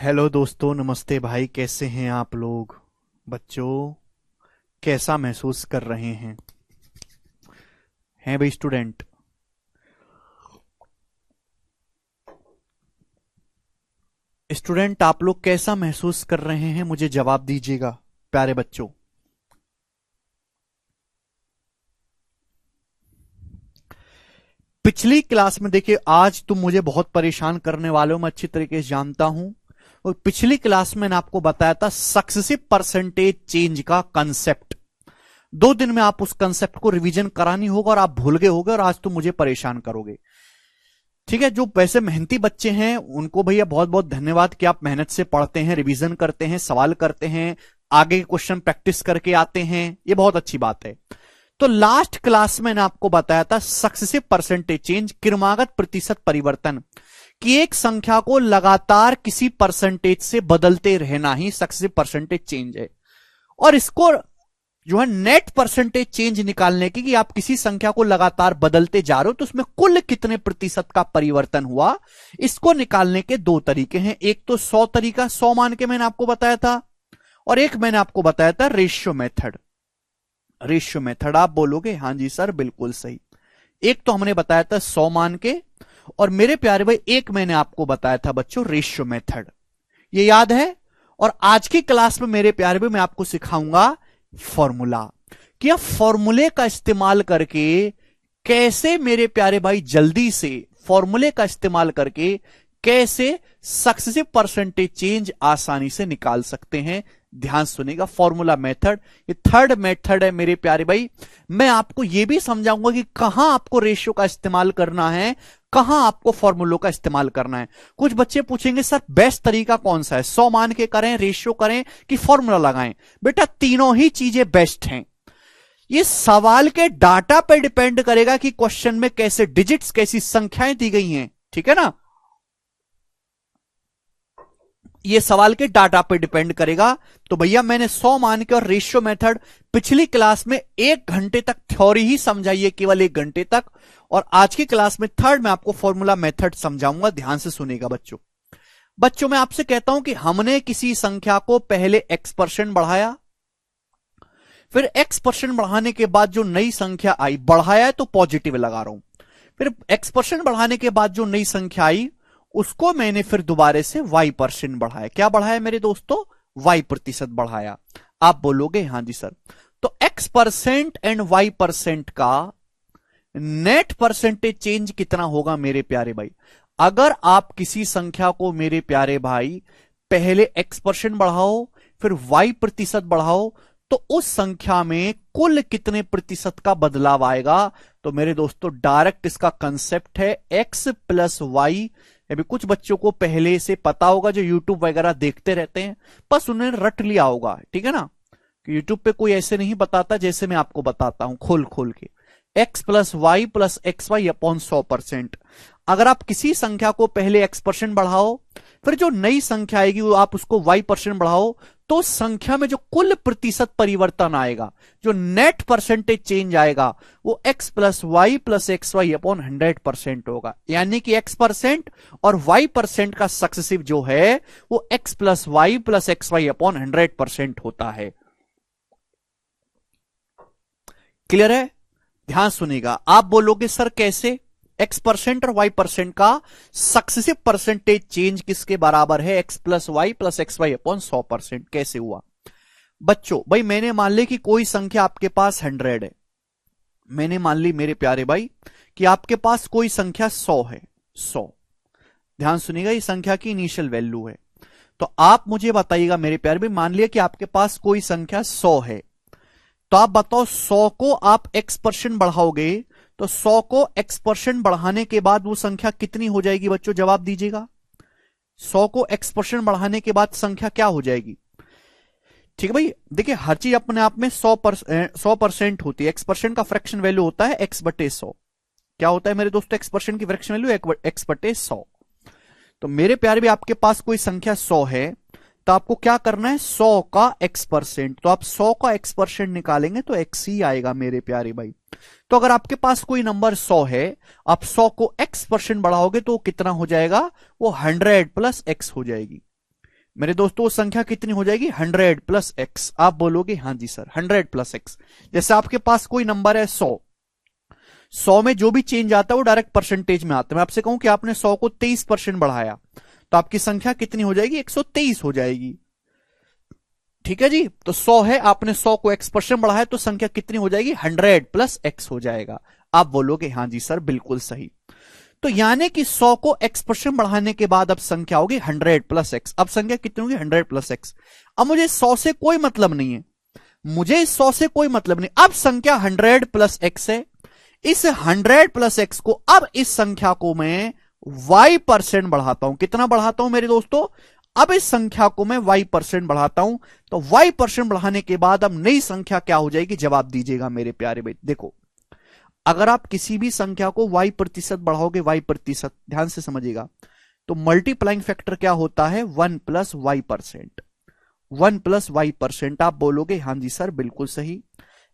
Hello दोस्तों, नमस्ते भाई। कैसे हैं आप लोग? बच्चों, कैसा महसूस कर रहे हैं भाई स्टूडेंट? स्टूडेंट, आप लोग कैसा महसूस कर रहे हैं, मुझे जवाब दीजिएगा प्यारे बच्चों। पिछली क्लास में देखिए, आज तुम मुझे बहुत परेशान करने वाले हो, मैं अच्छी तरीके से जानता हूं। और पिछली क्लास में मैंने आपको बताया था सक्सेसिव परसेंटेज चेंज का कंसेप्ट। 2 दिन में आप उस कंसेप्ट को रिवीजन करानी होगा और आप भूल गए होगे और आज तुम मुझे परेशान करोगे। ठीक है, जो वैसे मेहनती बच्चे हैं उनको भैया बहुत बहुत धन्यवाद कि आप मेहनत से पढ़ते हैं, रिवीजन करते हैं, सवाल करते हैं, आगे के क्वेश्चन प्रैक्टिस करके आते हैं, ये बहुत अच्छी बात है। तो लास्ट क्लास में मैंने आपको बताया था सक्सेसिव परसेंटेज चेंज, क्रमागत प्रतिशत परिवर्तन, कि एक संख्या को लगातार किसी परसेंटेज से बदलते रहना ही सक्सेसिव परसेंटेज चेंज है। और इसको जो है नेट परसेंटेज चेंज निकालने की, कि आप किसी संख्या को लगातार बदलते जा रहे हो तो उसमें कुल कितने प्रतिशत का परिवर्तन हुआ, इसको निकालने के 2 तरीके हैं। एक तो 100 तरीका, 100 मान के मैंने आपको बताया था, और एक मैंने आपको बताया था रेशियो मेथड। रेशियो मेथड आप बोलोगे हां जी सर बिल्कुल सही। एक तो हमने बताया था 100 मान के, और मेरे प्यारे भाई एक मैंने आपको बताया था बच्चों रेशियो मेथड। ये याद है? और आज की क्लास में मेरे प्यारे भाई मैं आपको सिखाऊंगा फॉर्मूला, कि आप फॉर्मूले का इस्तेमाल करके कैसे मेरे प्यारे भाई जल्दी से फॉर्मूले का इस्तेमाल करके कैसे सक्सेसिव परसेंटेज चेंज आसानी से निकाल सकते हैं। ध्यान सुनिएगा, फॉर्मूला मेथड ये थर्ड मेथड है मेरे प्यारे भाई। मैं आपको यह भी समझाऊंगा कि कहां आपको रेशियो का इस्तेमाल करना है, कहां आपको फॉर्मूलों का इस्तेमाल करना है। कुछ बच्चे पूछेंगे सर बेस्ट तरीका कौन सा है, 100 मान के करें, रेशियो करें, कि फॉर्मूला लगाएं? बेटा तीनों ही चीजें बेस्ट हैं। ये सवाल के डाटा पे डिपेंड करेगा कि क्वेश्चन में कैसे डिजिट्स, कैसी संख्याएं दी गई हैं। ठीक है ना, ये सवाल के डाटा पे डिपेंड करेगा। तो भैया मैंने 100 मान के और रेशियो मेथड पिछली क्लास में 1 घंटे तक थ्योरी ही समझाइए, केवल 1 घंटे तक, और आज की क्लास में थर्ड में आपको फॉर्मूला मेथड समझाऊंगा। ध्यान से सुनेगा बच्चों। बच्चों मैं आपसे कहता हूं कि हमने किसी संख्या को पहले x% बढ़ाया, फिर x% बढ़ाने के बाद जो नई संख्या आई, बढ़ाया है तो पॉजिटिव लगा रहा हूं, फिर x% बढ़ाने के बाद जो नई संख्या आई उसको मैंने फिर दोबारा से y% बढ़ाया। क्या बढ़ाया मेरे दोस्तों? y% बढ़ाया। आप बोलोगे हां जी सर। तो x% एंड y% का नेट परसेंटेज चेंज कितना होगा मेरे प्यारे भाई? अगर आप किसी संख्या को मेरे प्यारे भाई पहले x% बढ़ाओ फिर y% बढ़ाओ, तो उस संख्या में कुल कितने प्रतिशत का बदलाव आएगा? तो मेरे दोस्तों डायरेक्ट इसका कंसेप्ट है x प्लस वाई। अभी कुछ बच्चों को पहले से पता होगा जो यूट्यूब वगैरह देखते रहते हैं, बस उन्हें रट लिया होगा। ठीक है ना, कि यूट्यूब पे कोई ऐसे नहीं बताता जैसे मैं आपको बताता हूं खोल खोल के। x plus Y plus X Y upon 100%। अगर आप किसी संख्या को पहले x% बढ़ाओ, फिर जो नई संख्या आएगी वो आप उसको y% बढ़ाओ, तो संख्या में जो कुल प्रतिशत परिवर्तन आएगा, जो नेट परसेंटेज चेंज आएगा, वो x plus Y plus X Y upon 100% होगा। यानी कि x% और y% का सक्सेसिव जो है वो x plus Y plus X Y upon 100% होता है। क्लियर है? ध्यान सुनिएगा। आप बोलोगे सर कैसे? x% और y% का सक्सेसिव परसेंटेज चेंज किसके बराबर है? x plus Y plus X Y upon 100%। कैसे हुआ बच्चों? भाई मैंने मान ली कि कोई संख्या आपके पास 100 है, मैंने मान ली मेरे प्यारे भाई कि आपके पास कोई संख्या 100 है। 100, ध्यान सुनिएगा, ये संख्या की इनिशियल वैल्यू है। तो आप मुझे बताइएगा मेरे प्यारे भाई, मान लिया कि आपके पास कोई संख्या 100 है, तो आप बताओ 100 को आप x% बढ़ाओगे तो 100 को x% बढ़ाने के बाद वो संख्या कितनी हो जाएगी बच्चों? जवाब दीजिएगा। 100 को x% बढ़ाने के बाद संख्या क्या हो जाएगी? ठीक है भाई, देखिए हर चीज अपने आप में 100% होती है। x% का फ्रैक्शन वैल्यू होता है x/100। क्या होता है मेरे दोस्तों x% की फ्रैक्शन वैल्यू? x/100। तो मेरे प्यारे भी आपके पास कोई संख्या 100 है, तो आपको क्या करना है? 100 का x%। तो आप 100 का x% निकालेंगे तो x ही आएगा मेरे प्यारे भाई। तो अगर आपके पास कोई नंबर 100 है, आप 100 को x% बढ़ाओगे तो कितना हो जाएगा? वो 100 प्लस x हो जाएगी। मेरे दोस्तों वो संख्या कितनी हो जाएगी 100 प्लस एक्स। आप बोलोगे हाँ जी सर 100 प्लस एक्स। जैसे आपके पास कोई नंबर है 100 में जो भी चेंज आता है वो डायरेक्ट परसेंटेज में आता है। मैं आपसे कहूं कि आपने 100 को 23% बढ़ाया तो आपकी संख्या कितनी हो जाएगी 123 हो जाएगी। ठीक है जी, तो 100 है, आपने 100 को x% बढ़ाया तो संख्या कितनी हो जाएगी 100 प्लस x हो जाएगा। आप बोलोगे हाँ जी सर बिल्कुल सही। तो यानी कि 100 को x% बढ़ाने के बाद अब संख्या होगी 100 प्लस x। अब संख्या कितनी होगी 100 प्लस x। अब मुझे 100 से कोई मतलब नहीं है, मुझे 100 से कोई मतलब नहीं। अब संख्या 100 प्लस x है, इस 100 प्लस x को अब इस संख्या को मैं y% बढ़ाता हूं। कितना बढ़ाता हूं मेरे दोस्तों, अब इस संख्या को मैं y% बढ़ाता हूं। तो y% बढ़ाने के बाद अब नई संख्या क्या हो जाएगी, जवाब दीजिएगा मेरे प्यारे भाई। देखो अगर आप किसी भी संख्या को y% बढ़ाओगे, y%, ध्यान से समझिएगा, तो मल्टीप्लाइंग फैक्टर क्या होता है 1 प्लस y%। 1 plus y%। आप बोलोगे हाँ जी सर बिल्कुल सही।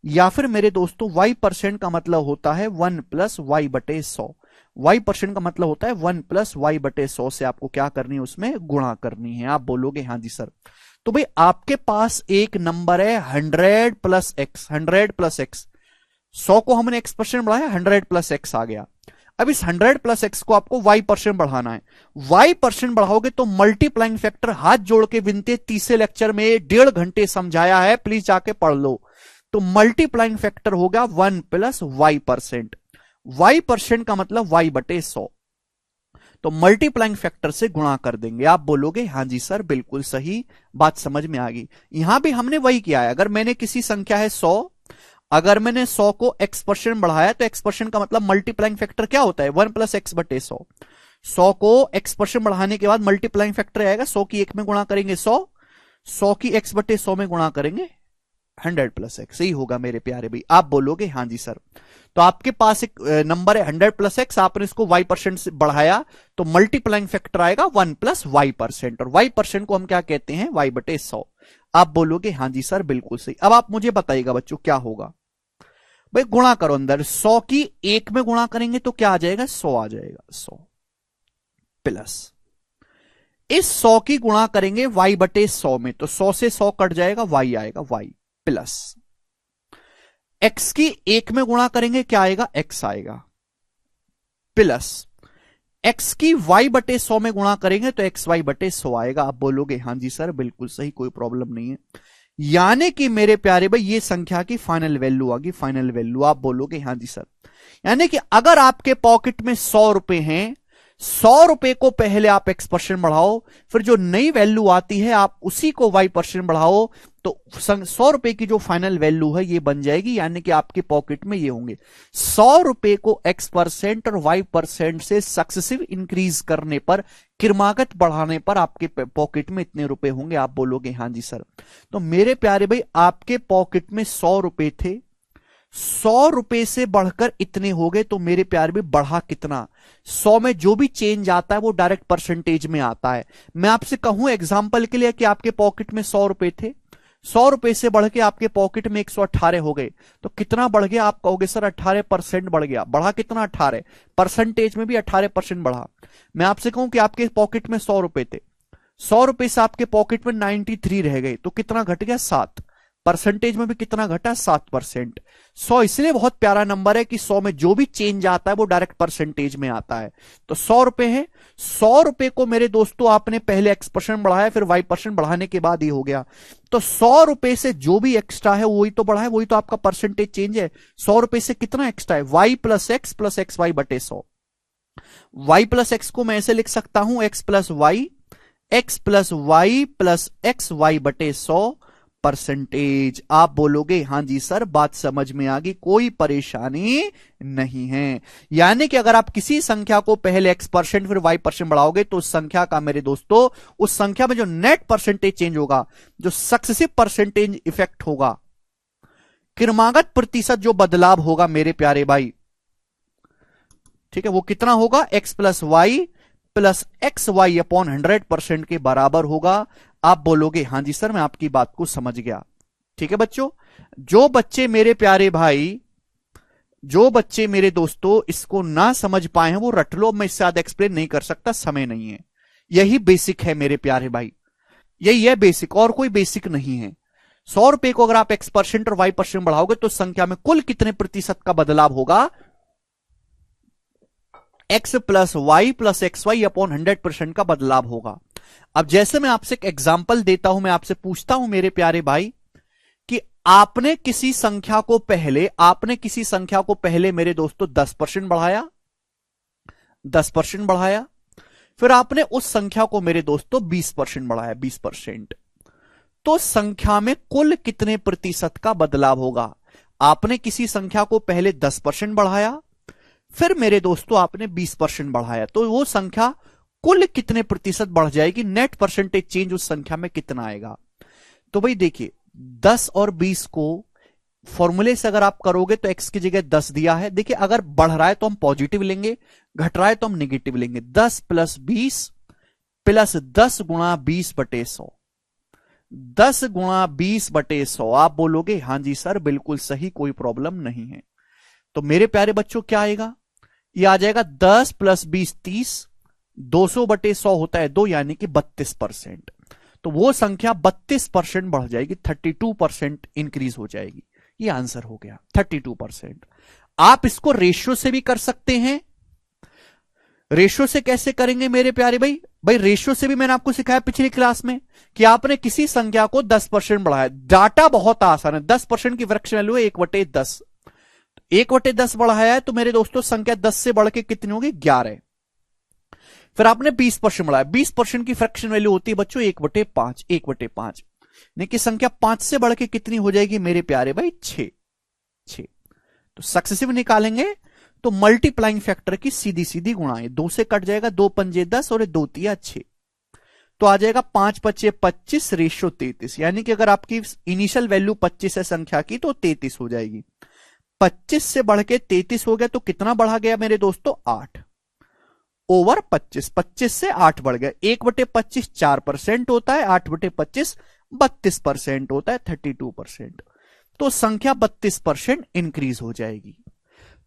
या फिर मेरे दोस्तों y% का मतलब होता है 1 प्लस y/100। y% का मतलब होता है 1 प्लस y/100 से आपको क्या करनी है, उसमें गुणा करनी है। आप बोलोगे हाँ जी सर। तो भाई आपके पास एक नंबर है 100 प्लस एक्स। 100 प्लस एक्स, 100 को हमने x% बढ़ाया, 100 प्लस एक्स आ गया। अब इस 100 प्लस एक्स को आपको y% बढ़ाना है। y% बढ़ाओगे तो मल्टीप्लाइंग फैक्टर हाथ जोड़ के विनते तीसरे लेक्चर में 1.5 घंटे समझाया है, प्लीज जाके पढ़ लो। तो मल्टीप्लाइंग फैक्टर होगा 1 प्लस y%। y% का मतलब y/100। तो मल्टीप्लाइंग फैक्टर से गुणा कर देंगे। आप बोलोगे हाँ जी सर बिल्कुल सही, बात समझ में आ गई। यहां भी हमने वही किया है। अगर मैंने किसी संख्या है 100, अगर मैंने 100 को x% बढ़ाया तो x% का मतलब मल्टीप्लाइंग फैक्टर क्या होता है 1 प्लस x/100। 100 को x% बढ़ाने के बाद मल्टीप्लाइंग फैक्टर आएगा, 100 की 1 में गुणा करेंगे 100, 100 की x/100 में गुणा करेंगे 100 प्लस एक्स। यही होगा मेरे प्यारे भाई। आप बोलोगे हाँ जी सर। तो आपके पास एक नंबर है 100 प्लस एक्स, आपने इसको y% से बढ़ाया तो मल्टीप्लाइंग फैक्टर आएगा 1 प्लस y%, और y% को हम क्या कहते हैं y/100। आप बोलोगे हाँ जी सर बिल्कुल सही। अब आप मुझे बताइएगा बच्चों क्या होगा। भाई गुणा करो, अंदर 100 की 1 में गुणा करेंगे तो क्या आ जाएगा 100 आ जाएगा। 100 प्लस इस 100 की गुणा करेंगे y/100 में, तो 100 से 100 कट जाएगा, y आएगा, y प्लस x की 1 में गुणा करेंगे क्या आएगा x आएगा, प्लस x की y/100 में गुणा करेंगे तो xy/100 आएगा। आप बोलोगे हाँ जी सर बिल्कुल सही, कोई प्रॉब्लम नहीं है। यानी कि मेरे प्यारे भाई ये संख्या की फाइनल वैल्यू आ गई, फाइनल वैल्यू। आप बोलोगे हाँ जी सर। यानी कि अगर आपके पॉकेट में 100 रुपए हैं, 100 रुपए को पहले आप x% बढ़ाओ, फिर जो नई वैल्यू आती है आप उसी को y% बढ़ाओ, तो 100 रुपए की जो फाइनल वैल्यू है ये बन जाएगी। यानी कि आपके पॉकेट में ये होंगे 100 रुपए को x% और y% से सक्सेसिव इंक्रीज करने पर, क्रमागत बढ़ाने पर आपके पॉकेट में इतने रुपए होंगे। आप बोलोगे हाँ जी सर। तो मेरे प्यारे भाई आपके पॉकेट में 100 रुपए थे, 100 रुपए से बढ़कर इतने हो गए, तो मेरे प्यार भी बढ़ा कितना, 100 में जो भी चेंज आता है वो डायरेक्ट परसेंटेज में आता है। मैं आपसे कहूं एग्जांपल के लिए कि आपके पॉकेट में 100 रुपए थे, 100 रुपए से बढ़ के आपके पॉकेट में 118 हो गए, तो कितना बढ़ गया। आप कहोगे सर 18% बढ़ गया। बढ़ा कितना 18, परसेंटेज में भी 18% बढ़ा। मैं आपसे कहूं कि आपके पॉकेट में 100 रुपए थे, 100 रुपए से आपके पॉकेट में 93 रह गए, तो कितना घट गया 7, परसेंटेज में भी कितना घटा 7%। 100 इसलिए बहुत प्यारा नंबर है कि 100 में जो भी चेंज आता है वो डायरेक्ट परसेंटेज में आता है। तो 100 रुपए है, 100 रुपए को मेरे दोस्तों आपने पहले x% बढ़ाया, फिर y% बढ़ाने के बाद ये हो गया। तो 100 रुपए से जो भी एक्स्ट्रा है वही तो बढ़ा है, वही तो आपका परसेंटेज चेंज है। 100 रुपए से कितना एक्स्ट्रा है y plus x plus xy/100। y plus x को मैं ऐसे लिख सकता हूं x plus y plus xy/100 percentage. आप बोलोगे हाँ जी सर बात समझ में आ गई, कोई परेशानी नहीं है। यानी कि अगर आप किसी संख्या को पहले x% फिर y% बढ़ाओगे तो उस संख्या का मेरे दोस्तों, उस संख्या में जो नेट परसेंटेज चेंज होगा, जो सक्सेसिव परसेंटेज इफेक्ट होगा, क्रमागत प्रतिशत जो बदलाव होगा मेरे प्यारे भाई, ठीक है, वो कितना होगा x plus Y plus xy/100% के बराबर होगा। आप बोलोगे हाँ जी सर मैं आपकी बात को समझ गया। ठीक है बच्चों, जो बच्चे मेरे प्यारे भाई, जो बच्चे मेरे दोस्तों इसको ना समझ पाए हैं वो रट लो, मैं इससे ज्यादा एक्सप्लेन नहीं कर सकता, समय नहीं है। यही बेसिक है मेरे प्यारे भाई। यही है बेसिक, और कोई बेसिक नहीं है। 100 रुपए को अगर आप x% और y% बढ़ाओगे तो संख्या में कुल कितने प्रतिशत का बदलाव होगा? x plus Y plus X Y upon 100% का बदलाव होगा। अब जैसे मैं आपसे एक एग्जाम्पल देता हूं, मैं आपसे पूछता हूं मेरे प्यारे भाई कि आपने किसी संख्या को पहले मेरे दोस्तों 10% बढ़ाया, 10% बढ़ाया, फिर आपने उस संख्या को मेरे दोस्तों 20% बढ़ाया, 20%। तो संख्या में कुल कितने प्रतिशत का बदलाव होगा? आपने किसी संख्या को पहले 10% बढ़ाया, फिर मेरे दोस्तों आपने 20% बढ़ाया, तो वो संख्या कुल कितने प्रतिशत बढ़ जाएगी? नेट परसेंटेज चेंज उस संख्या में कितना आएगा? तो भाई देखिए, 10 और 20 को फॉर्मूले से अगर आप करोगे तो x की जगह 10 दिया है। देखिए अगर बढ़ रहा है तो हम पॉजिटिव लेंगे, घट रहा है तो हम निगेटिव लेंगे। 10 प्लस 20 प्लस 10 गुणा 20/100, 10 गुणा 20/100। आप बोलोगे हां जी सर बिल्कुल सही, कोई प्रॉब्लम नहीं है। तो मेरे प्यारे बच्चों क्या आएगा? ये आ जाएगा 10 प्लस 20 30, 200/100 होता है 2, यानी कि 32%। तो वो संख्या 32% बढ़ जाएगी, 32% इंक्रीज हो जाएगी। ये आंसर हो गया 32%। आप इसको रेशियो से भी कर सकते हैं। रेशियो से कैसे करेंगे मेरे प्यारे भाई? भाई रेशियो से भी मैंने आपको सिखाया पिछली क्लास में कि आपने किसी संख्या को 10% बढ़ाया। डाटा बहुत आसान है, 10% की फ्रैक्शन वैल्यू है 1/10, 1/10 बढ़ाया है तो मेरे दोस्तों संख्या 10 से बढ़ के कितनी होगी? 11। फिर आपने 20% बढ़ाया, 20% की फ्रैक्शन वैल्यू होती है बच्चों 1/5, 1/5, यानी कि संख्या 5 से बढ़ के कितनी हो जाएगी मेरे प्यारे भाई? 6। तो सक्सेसिव निकालेंगे तो मल्टीप्लाइंग फैक्टर की सीधी सीधी गुणाएं, 2 से कट जाएगा, 2 पंजे 10 और 2 तिया 6, तो आ जाएगा 5 पच्चे 25 रेशियो 33। यानी कि अगर आपकी इनिशियल वैल्यू 25 है संख्या की तो 33 हो जाएगी। 25 से बढ़ के 33 हो गया तो कितना बढ़ा गया मेरे दोस्तों? 8 ओवर 25, 25 से 8 बढ़ गया। 1/25 4% होता है, 8/25 32% होता है, 32%। तो संख्या 32% इंक्रीज हो जाएगी।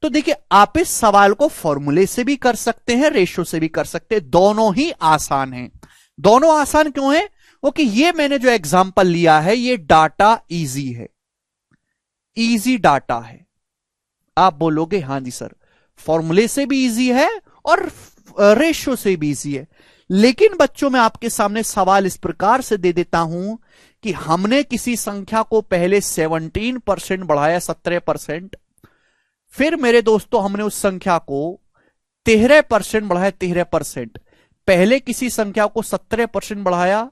तो देखिए आप इस सवाल को फॉर्मूले से भी कर सकते हैं, रेशियो से भी कर सकते हैं, दोनों ही आसान हैं। दोनों आसान क्यों है? क्योंकि ये मैंने जो एग्जांपल लिया है ये डाटा इजी है, इजी डाटा है। आप बोलोगे हां जी सर फॉर्मूले से भी इजी है और रेशियो से भी इजी है। लेकिन बच्चों मैं आपके सामने सवाल इस प्रकार से दे देता हूं कि हमने किसी संख्या को पहले 17% बढ़ाया, 17%, फिर मेरे दोस्तों हमने उस संख्या को 13% बढ़ाया, 13%। पहले किसी संख्या को 17% बढ़ाया,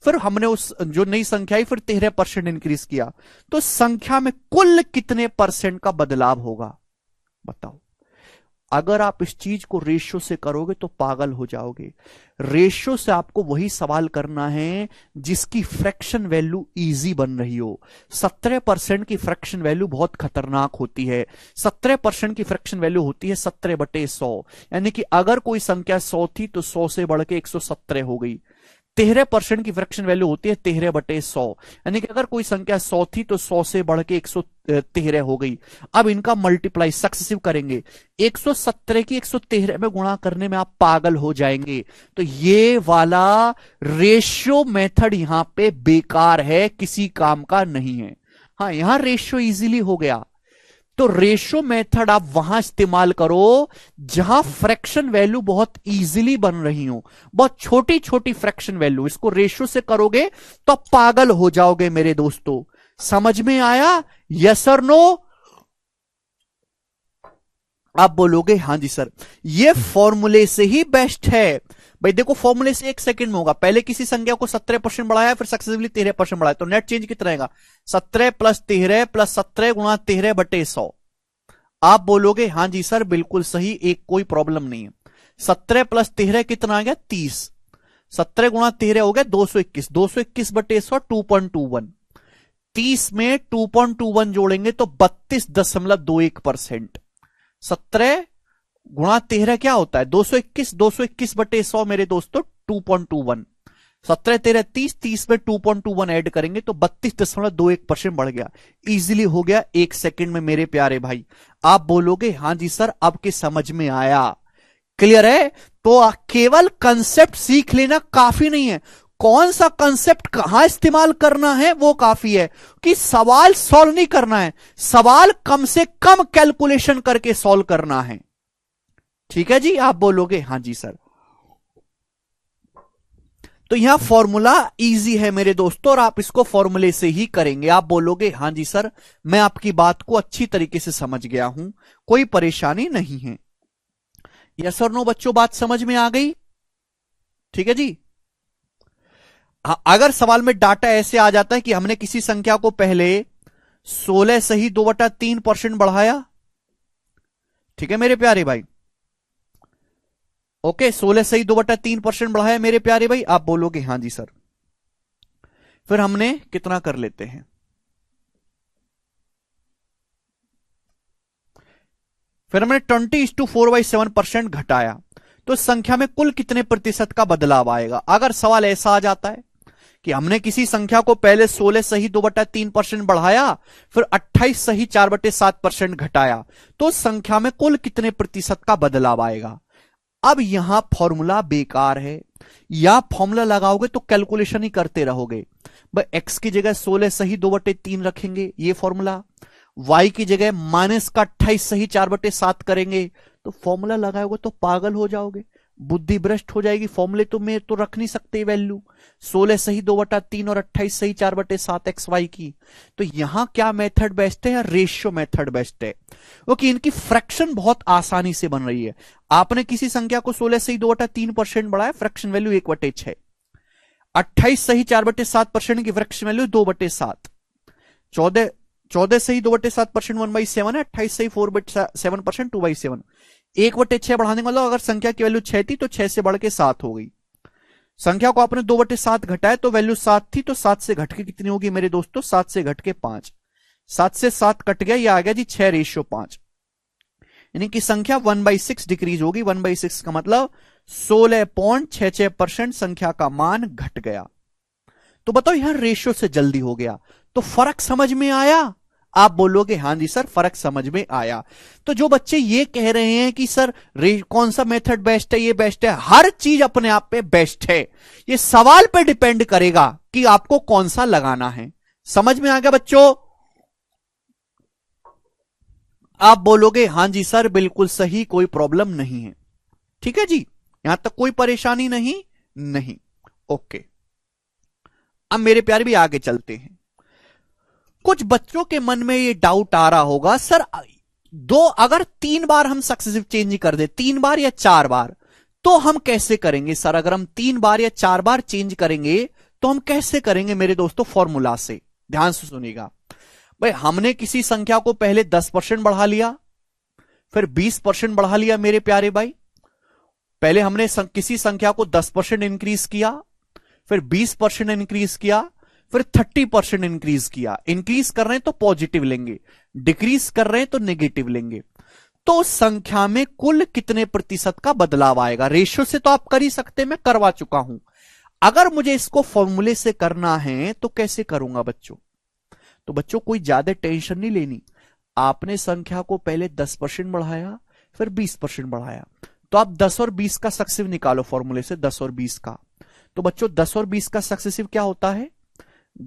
फिर हमने उस जो नई संख्या आई फिर 13% इंक्रीज किया, तो संख्या में कुल कितने परसेंट का बदलाव होगा? बताओ। अगर आप इस चीज को रेशियो से करोगे तो पागल हो जाओगे। रेशियो से आपको वही सवाल करना है जिसकी फ्रैक्शन वैल्यू इजी बन रही हो। 17% की फ्रैक्शन वैल्यू बहुत खतरनाक होती है। 17% की फ्रैक्शन वैल्यू होती है 17/100, यानी कि अगर कोई संख्या 100 थी तो 100 से बढ़ के 117 हो गई। 13% की फ्रैक्शन वैल्यू होती है 13/100, यानी कि अगर कोई संख्या 100 थी तो 100 से बढ़ के 113 हो गई। अब इनका मल्टीप्लाई सक्सेसिव करेंगे, 117 की 113 में गुणा करने में आप पागल हो जाएंगे। तो ये वाला रेशियो मेथड यहां पे बेकार है, किसी काम का नहीं है। हाँ यहां रेशियो इजीली हो गया, तो रेशियो मेथड आप वहां इस्तेमाल करो जहां फ्रैक्शन वैल्यू बहुत इजीली बन रही हो, बहुत छोटी छोटी फ्रैक्शन वैल्यू। इसको रेशियो से करोगे तो आप पागल हो जाओगे मेरे दोस्तों। समझ में आया? यस और नो? आप बोलोगे हां जी सर ये फॉर्मूले से ही बेस्ट है। भाई देखो फॉर्मूले से 1 सेकंड में होगा। पहले किसी संख्या को 17% बढ़ाया, फिर सक्सेसिवली 13% बढ़ाया, तो नेट चेंज कितना रहेगा? 17 + 13 + 17 × 13/100। आप बोलोगे हां जी सर बिल्कुल सही, एक कोई प्रॉब्लम नहीं है। 17 + 13 कितना आ गया? 30। 17 × 13 हो गया 221, 221/100 2.21। 30 में 2.21 जोड़ेंगे तो 32.21%। 17 गुणा 13 क्या होता है? 221, 221/100 मेरे दोस्तों 2.21। 17 13 30, 30 में 2.21 ऐड करेंगे तो 32.21% बढ़ गया। इजीली हो गया 1 सेकंड में मेरे प्यारे भाई। आप बोलोगे हां जी सर अब के समझ में आया, क्लियर है? तो केवल कंसेप्ट सीख लेना काफी नहीं है, कौन सा कंसेप्ट कहां इस्तेमाल करना है वो काफी है, कि सवाल सॉल्व नहीं करना है, सवाल कम से कम कैलकुलेशन करके सॉल्व करना है। ठीक है जी, आप बोलोगे हां जी सर। तो यहां फॉर्मूला इजी है मेरे दोस्तों, और आप इसको फॉर्मूले से ही करेंगे। आप बोलोगे हां जी सर, मैं आपकी बात को अच्छी तरीके से समझ गया हूं, कोई परेशानी नहीं है। यस और नो बच्चों, बात समझ में आ गई? ठीक है जी। अगर सवाल में डाटा ऐसे आ जाता है कि हमने किसी संख्या को पहले 16 सही 2/3% बढ़ाया, ठीक है मेरे प्यारे भाई, ओके, 16 सही 2/3% बढ़ाया मेरे प्यारे भाई, आप बोलोगे हां जी सर। फिर हमने कितना कर लेते हैं, फिर हमने 20:4/7% घटाया, तो संख्या में कुल कितने प्रतिशत का बदलाव आएगा? अगर सवाल ऐसा आ जाता है कि हमने किसी संख्या को पहले 16 सही 2/3% बढ़ाया, फिर 28 सही 4/7% घटाया, तो संख्या में कुल कितने प्रतिशत का बदलाव आएगा? अब यहां फॉर्मूला बेकार है, या फॉर्मूला लगाओगे तो कैलकुलेशन ही करते रहोगे। भाई एक्स की जगह 16 सही 2/3 रखेंगे, ये फॉर्मूला, वाई की जगह माइनस का 28 सही 4/7 करेंगे, तो फॉर्मूला लगाओगे तो पागल हो जाओगे, बुद्धि भ्रष्ट हो जाएगी। फॉर्मूले तो में तो रख नहीं सकते वैल्यू 16 सही 2/3 और 28 सही 4/7 एक्स वाई की। तो यहां क्या मेथड बेस्ट है, या रेशियो मेथड बेस्ट है? क्योंकि इनकी फ्रैक्शन बहुत आसानी से बन रही है। आपने किसी संख्या को 16 सही 2/3% बढ़ाया, फ्रैक्शन वैल्यू 1/6, 28 सही 4/7% की फ्रैक्शन वैल्यू 2/7, 14 सही 2/7% 1/7 है, 28 सही 4/7% 2/7, 1/6 बढ़ाने का मतलब अगर संख्या की वैल्यू 6 थी तो 6 से बढ़ के 7 हो गई। संख्या को आपने 2/7 घटाया तो वैल्यू 7 थी, तो 7 से घट के कितनी होगी मेरे दोस्तों? 7 से घट के 5, 7 से 7 कट गया, ये आ गया जी 6:5, यानी कि संख्या 1/6 डिक्रीज होगी। 1/6 का मतलब 16.66% संख्या का मान घट गया। तो बताओ यहां रेशियो से जल्दी हो गया, तो फर्क समझ में आया? आप बोलोगे हां जी सर, फर्क समझ में आया। तो जो बच्चे ये कह रहे हैं कि सर कौन सा मेथड बेस्ट है, ये बेस्ट है, हर चीज अपने आप पे बेस्ट है, ये सवाल पे डिपेंड करेगा कि आपको कौन सा लगाना है। समझ में आ गया बच्चों? आप बोलोगे हां जी सर, बिल्कुल सही, कोई प्रॉब्लम नहीं है। ठीक है जी, यहां तक कोई परेशानी नहीं। ओके, अब मेरे प्यारे भी आगे चलते हैं। कुछ बच्चों के मन में ये डाउट आ रहा होगा, सर अगर 3 बार हम सक्सेसिव चेंज कर दे, 3 बार या 4 बार, तो हम कैसे करेंगे? सर अगर हम 3 बार या 4 बार चेंज करेंगे तो हम कैसे करेंगे मेरे दोस्तों? फॉर्मूला से ध्यान से सुनिएगा। भाई हमने किसी संख्या को पहले 10% बढ़ा लिया, फिर 20% बढ़ा लिया मेरे प्यारे भाई। पहले हमने किसी संख्या को 10% इंक्रीज किया, फिर 20% इंक्रीज किया, फिर 30% इंक्रीज किया। इंक्रीज कर रहे हैं तो पॉजिटिव लेंगे, डिक्रीज कर रहे हैं तो नेगेटिव लेंगे। तो संख्या में कुल कितने प्रतिशत का बदलाव आएगा? रेशियो से तो आप कर ही सकते, मैं करवा चुका हूं। अगर मुझे इसको फॉर्मूले से करना है तो कैसे करूंगा बच्चों? तो बच्चों कोई ज्यादा टेंशन नहीं लेनी। आपने संख्या को पहले 10% बढ़ाया, फिर 20% बढ़ाया, तो आप 10 और 20 का सक्सेसिव निकालो फॉर्मूले से, 10 और 20 का। तो बच्चों 10 और 20 का सक्सेसिव क्या होता है?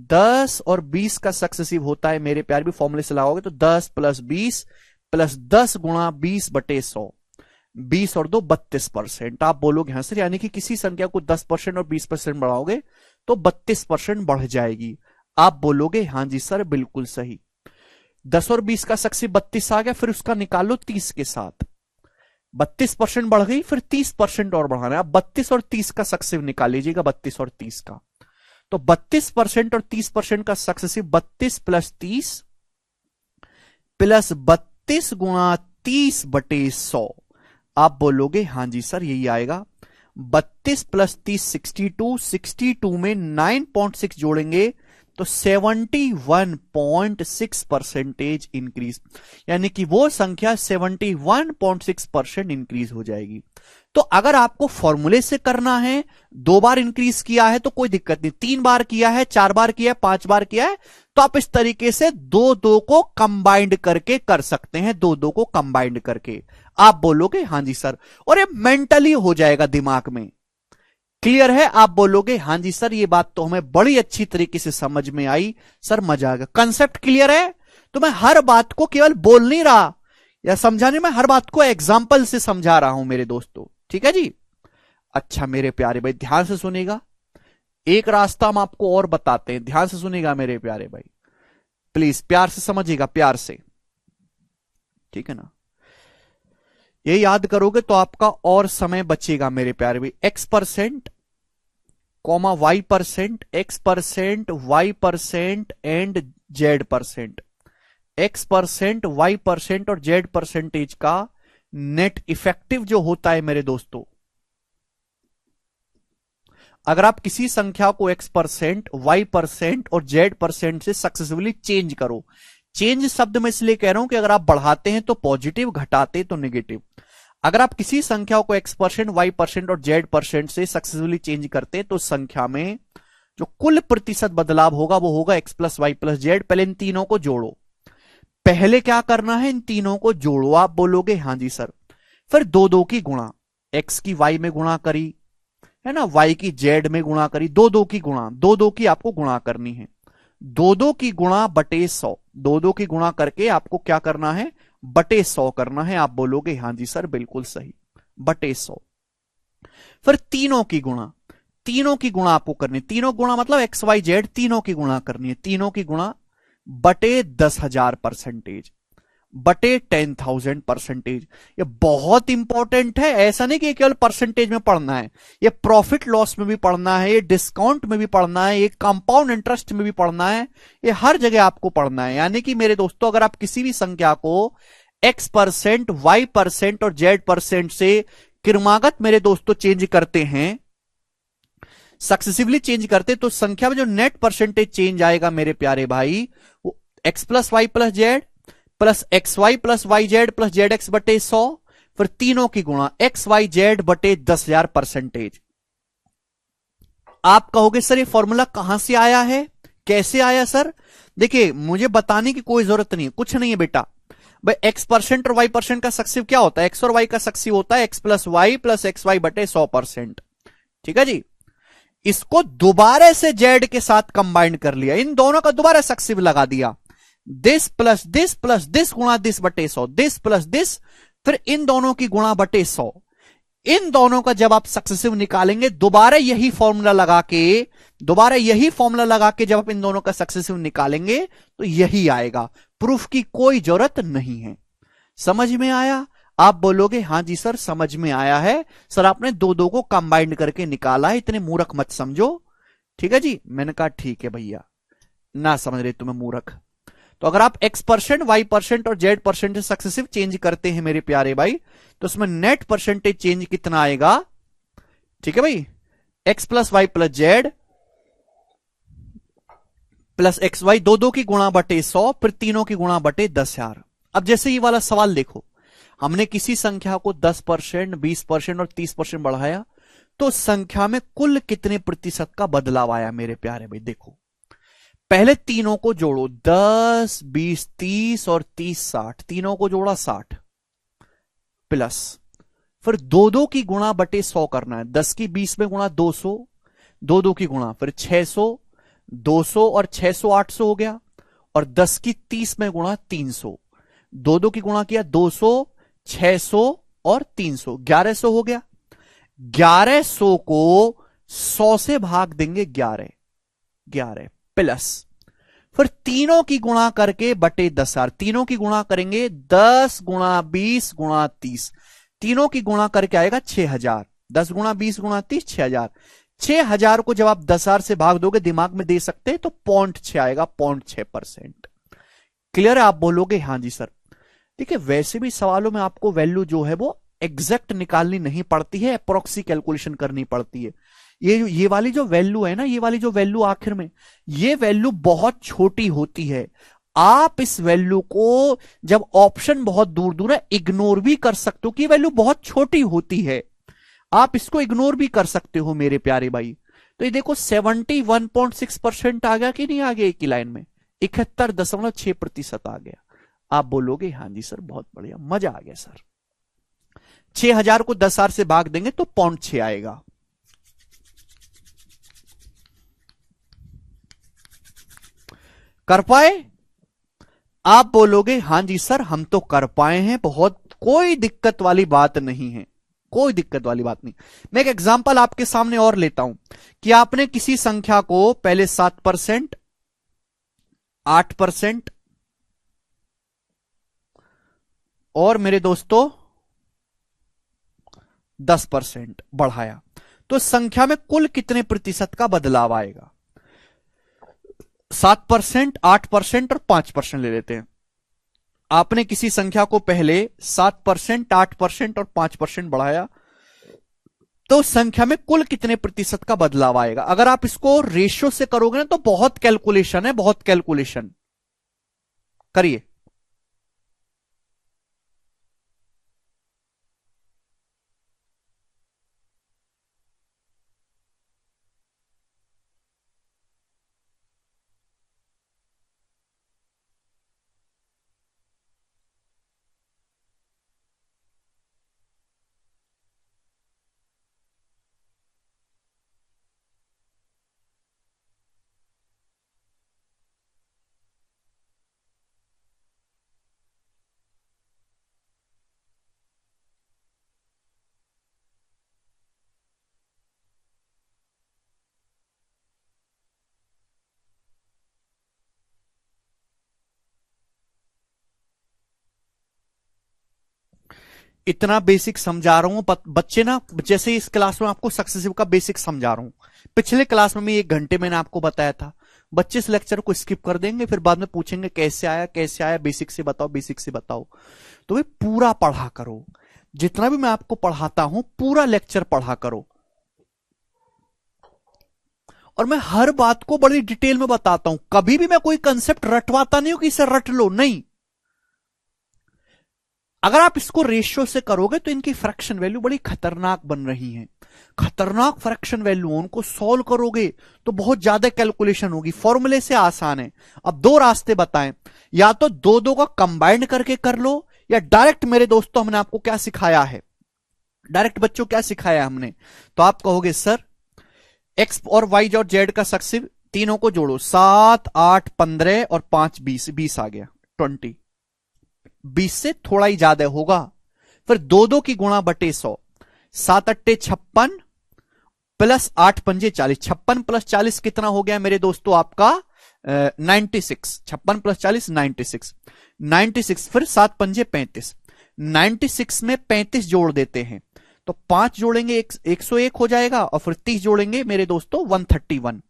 10 और 20 का सक्सेसिव होता है मेरे प्यार भी, फॉर्मूले से लगाओगे तो 10 + 20 + 10 × 20/100, 20 और 2 32%। आप बोलोगे हाँ सर, यानी कि किसी संख्या को 10% और 20% बढ़ाओगे तो 32% बढ़ जाएगी। आप बोलोगे हाँ जी सर, बिल्कुल सही। 10 और 20 का सक्सेसिव 32 आ गया, फिर उसका निकालो 30 के साथ, 32% बढ़ गई, फिर 30% और बढ़ाना है। अब 32 और 30 का सक्सेसिव निकाल लीजिएगा, 32 और 30 का। तो 32% और 30% का सक्सेसिव 32 + 30 + 32 × 30/100। आप बोलोगे हां जी सर, यही आएगा। 32 + 30 62, 62 में 9.6 जोड़ेंगे तो 71.6% इंक्रीज, यानी कि वो संख्या 71.6% इंक्रीज हो जाएगी। तो अगर आपको फॉर्मूले से करना है, 2 बार इंक्रीज किया है तो कोई दिक्कत नहीं, 3 बार किया है, 4 बार किया है, 5 बार किया है, तो आप इस तरीके से 2 को कंबाइंड करके कर सकते हैं, 2 को कंबाइंड करके। आप बोलोगे हां जी सर, और ये मेंटली हो जाएगा दिमाग में। क्लियर है? आप बोलोगे हाँ जी सर, ये बात तो हमें बड़ी अच्छी तरीके से समझ में आई सर, मजा आ गया। कंसेप्ट क्लियर है? तो मैं हर बात को केवल बोल नहीं रहा या समझाने में, हर बात को एग्जाम्पल से समझा रहा हूं मेरे दोस्तों, ठीक है जी। अच्छा मेरे प्यारे भाई ध्यान से सुनेगा, एक रास्ता हम आपको और बताते हैं, ध्यान से सुनेगा मेरे प्यारे भाई, प्लीज प्यार से समझिएगा, प्यार से, ठीक है ना। ये याद करोगे तो आपका और समय बचेगा मेरे प्यारे भाई। X% comma Y%, X%, Y% and Z%, X%, Y% और Z% का नेट इफेक्टिव जो होता है मेरे दोस्तों, अगर आप किसी संख्या को X%, Y% और Z% से सक्सेसफुली चेंज करो, चेंज शब्द में इसलिए कह रहा हूं कि अगर आप बढ़ाते हैं तो पॉजिटिव, घटाते तो नेगेटिव। अगर आप किसी संख्या को X%, Y% और Z% से सक्सेसफुली चेंज करते हैं तो संख्या में जो कुल प्रतिशत बदलाव होगा वो होगा X plus Y plus Z। पहले इन तीनों को जोड़ो, पहले क्या करना है, इन तीनों को जोड़ो। आप बोलोगे हाँ जी सर, फिर दो दो की गुणा, X की Y में गुणा करी है ना, Y की Z में गुणा करी, दो दो की गुणा, दो दो की आपको गुणा करनी है, दो दो की गुणा बटे 100, दो दो की गुणा करके आपको क्या करना है, बटे 100 करना है। आप बोलोगे हाँ जी सर बिल्कुल सही, बटे 100। फिर तीनों की गुणा, तीनों की गुणा आपको करनी, तीनों गुणा मतलब एक्स वाई जेड, तीनों की गुणा करनी है, तीनों की गुणा बटे 10,000%, बटे 10,000%। ये बहुत इंपॉर्टेंट है, ऐसा नहीं कि केवल परसेंटेज में पढ़ना है, ये प्रॉफिट लॉस में भी पढ़ना है, ये डिस्काउंट में भी पढ़ना है, ये कंपाउंड इंटरेस्ट में भी पढ़ना है, ये हर जगह आपको पढ़ना है। यानी कि मेरे दोस्तों अगर आप किसी भी संख्या को X%, Y% और Z% से क्रमागत मेरे दोस्तों चेंज करते हैं, सक्सेसिवली चेंज करते, तो संख्या में जो नेट परसेंटेज चेंज आएगा मेरे प्यारे भाई, वो X plus Y plus Z plus X Y plus Y Z plus Z X बटे 100, फिर तीनों की गुणा एक्स वाई जेड बटे 10,000%। आप कहोगे सर ये फॉर्मूला कहां से आया है, कैसे आया सर? देखिए मुझे बताने की कोई जरूरत नहीं है, कुछ नहीं है बेटा भाई। X% और Y% का सक्सिव क्या होता है, X और Y का सक्सिव होता है X plus Y plus X Y बटे 100%, ठीक है जी। इसको दोबारा से Z के साथ कंबाइन कर लिया, इन दोनों का दोबारा सक्सिव लगा दिया, दिस प्लस दिस गुणा दिस बटे 100, दिस प्लस दिस, फिर इन दोनों की गुणा बटे 100। इन दोनों का जब आप सक्सेसिव निकालेंगे, दोबारा यही फॉर्मूला लगा के जब आप इन दोनों का सक्सेसिव निकालेंगे तो यही आएगा, प्रूफ की कोई जरूरत नहीं है। समझ में आया? आप बोलोगे हाँ जी सर समझ में आया है सर, आपने दो दो को कंबाइंड करके निकाला है, इतने मूर्ख मत समझो, ठीक है जी। मैंने कहा ठीक है भैया, ना समझ रहे तुम्हें मूर्ख। तो अगर आप X%, Y% और Z% से सक्सेसिव चेंज करते हैं मेरे प्यारे भाई, तो उसमें नेट परसेंटेज चेंज कितना आएगा, ठीक है भाई, X plus Y plus Z plus X Y, दो दो की गुणा बटे 100, फिर तीनों की गुणा बटे 10,000। अब जैसे ये वाला सवाल देखो, हमने किसी संख्या को 10%, 20% और 30% बढ़ाया, तो संख्या में कुल कितने प्रतिशत का बदलाव आया मेरे प्यारे भाई? देखो पहले तीनों को जोड़ो, 10, 20, 30 और 30, 60, तीनों को जोड़ा 60, प्लस फिर दो दो की गुणा बटे 100 करना है, 10 की 20 में गुणा 200, दो दो की गुणा, फिर 600, 200 और 600 800 हो गया, और 10 की 30 में गुणा 300, दो दो की गुणा किया 200, 600 और 300, 1100 हो गया। 1100 को 100 से भाग देंगे 11 प्लस फिर तीनों की गुणा करके बटे 10,000, तीनों की गुणा करेंगे 10 गुणा 20 गुणा 30, तीनों की गुणा करके आएगा 6,000, 10 गुणा 20 गुणा 30 6,000। 6,000 को जब आप 10,000 से भाग दोगे, दिमाग में दे सकते हैं, तो 0.6 आएगा, 0.6%। क्लियर है? आप बोलोगे हाँ जी सर। देखिए वैसे भी सवालों में आपको वैल्यू जो है वो एग्जैक्ट निकालनी नहीं पड़ती है, अप्रोक्सी कैलकुलेशन करनी पड़ती है। ये वाली जो वैल्यू है ना, ये वाली जो वैल्यू आखिर में, ये वैल्यू बहुत छोटी होती है। आप इस वैल्यू को जब ऑप्शन बहुत दूर दूर है इग्नोर भी कर सकते हो कि वैल्यू बहुत छोटी होती है, आप इसको इग्नोर भी कर सकते हो मेरे प्यारे भाई। तो ये देखो 71.6% आ गया कि नहीं आ गया, एक ही लाइन में 71.6% आ गया। आप बोलोगे हाँ जी सर बहुत बढ़िया, मजा आ गया सर। 6,000 को 10,000 से भाग देंगे तो 0.6 आएगा। कर पाए? आप बोलोगे हां जी सर हम तो कर पाए हैं, बहुत कोई दिक्कत वाली बात नहीं है, कोई दिक्कत वाली बात नहीं। मैं एक एग्जांपल आपके सामने और लेता हूं कि आपने किसी संख्या को पहले 7%, 8% और मेरे दोस्तों 10% बढ़ाया, तो संख्या में कुल कितने प्रतिशत का बदलाव आएगा? 7%, 8% और 5% ले लेते हैं। आपने किसी संख्या को पहले 7%, 8% और 5% बढ़ाया, तो संख्या में कुल कितने प्रतिशत का बदलाव आएगा? अगर आप इसको रेशियो से करोगे ना तो बहुत कैलकुलेशन है, बहुत कैलकुलेशन करिए। इतना बेसिक समझा रहा हूं बच्चे ना, जैसे इस क्लास में आपको सक्सेसिव का बेसिक समझा रहा हूं, पिछले क्लास में भी 1 घंटे मैंने आपको बताया था। बच्चे इस लेक्चर को स्किप कर देंगे, फिर बाद में पूछेंगे कैसे आया कैसे आया, बेसिक से बताओ बेसिक से बताओ। तो भाई पूरा पढ़ा करो, जितना भी मैं आपको पढ़ाता हूं पूरा लेक्चर पढ़ा करो, और मैं हर बात को बड़ी डिटेल में बताता हूं। कभी भी मैं कोई कंसेप्ट रटवाता नहीं हूं कि इसे रट लो, नहीं। अगर आप इसको रेशियो से करोगे तो इनकी फ्रैक्शन वैल्यू बड़ी खतरनाक बन रही है, खतरनाक फ्रैक्शन वैल्यू। उनको सॉल्व करोगे तो बहुत ज्यादा कैलकुलेशन होगी। फॉर्मूले से आसान है। अब दो रास्ते बताएं, या तो दो दो का कंबाइंड करके कर लो, या डायरेक्ट। मेरे दोस्तों हमने आपको क्या सिखाया है, डायरेक्ट बच्चों क्या सिखाया हमने, तो आप कहोगे सर एक्स और वाई और जेड का सक्सेसिव तीनों को जोड़ो, 7, 8, 15 और 5, 20, 20 आ गया 20। 20 से थोड़ा ही ज्यादा होगा, फिर दो दो की गुणा बटे 100, 7 अट्टे 56 प्लस 8 पंजे 40, 56 प्लस 40 कितना हो गया मेरे दोस्तों आपका 96, 56 प्लस 40 96, 96 फिर 7 पंजे 35, 96 में 35 जोड़ देते हैं तो 5 जोड़ेंगे 101 हो जाएगा, और फिर 30 जोड़ेंगे मेरे दोस्तों 131,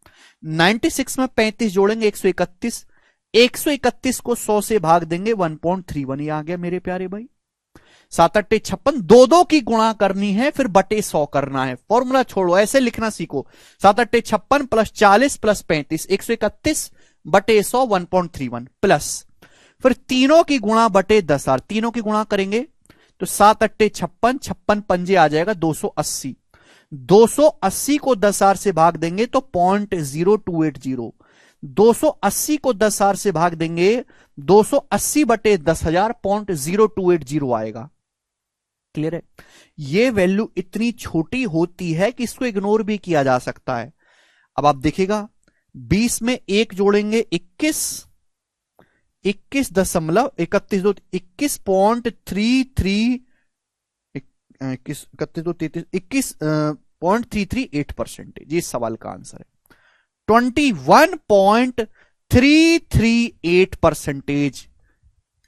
96 में 35 जोड़ेंगे 131, 131 को 100 से भाग देंगे 1.31, ये आ गया मेरे प्यारे भाई। 7 अट्टे 56, दो दो की गुणा करनी है फिर बटे 100 करना है। फॉर्मूला छोड़ो, ऐसे लिखना सीखो। 7 अट्टे 56 प्लस 40 प्लस 35, 131 बटे 100 1.31 प्लस फिर तीनों की गुणा बटे 10, तीनों की गुणा करेंगे तो 7 अट्टे 56, 56 पंजे आ जाएगा 280, 280 को 10 से भाग देंगे तो 0.0280, 280 को 10,000 से भाग देंगे 280 बटे 10,000 0.0280 आएगा। क्लियर है? ये वैल्यू इतनी छोटी होती है कि इसको इग्नोर भी किया जा सकता है। अब आप देखिएगा 20 में 1 जोड़ेंगे 21, 21.31 21.33 21.338%, ये सवाल का आंसर है। 21.338%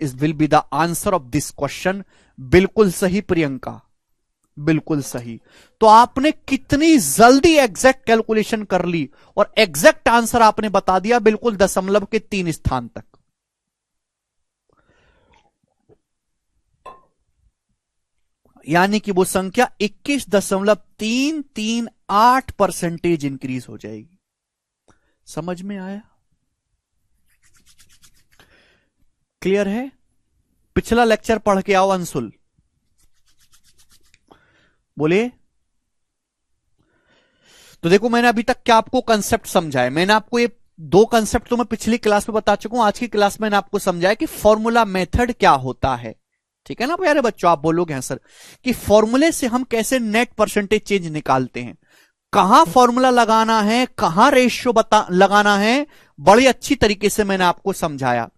is will be the answer of this question. बिल्कुल सही प्रियंका, बिल्कुल सही। तो आपने कितनी जल्दी एग्जैक्ट कैलकुलेशन कर ली और एग्जैक्ट आंसर आपने बता दिया, बिल्कुल दशमलव के 3 स्थान तक। यानी कि वो संख्या 21.338% इंक्रीज हो जाएगी। समझ में आया? क्लियर है? पिछला लेक्चर पढ़ के आओ अंशुल, बोलिए। तो देखो मैंने अभी तक क्या आपको कंसेप्ट समझाया। मैंने आपको ये 2 कंसेप्ट तो मैं पिछली क्लास में बता चुका हूं। आज की क्लास में मैंने आपको समझाया कि फॉर्मूला मेथड क्या होता है। ठीक है ना प्यारे बच्चों? आप बोलोगे हैं सर कि फॉर्मूले से हम कैसे नेट परसेंटेज चेंज निकालते हैं, कहां फॉर्मूला लगाना है, कहां रेशियो लगाना है, बड़ी अच्छी तरीके से मैंने आपको समझाया।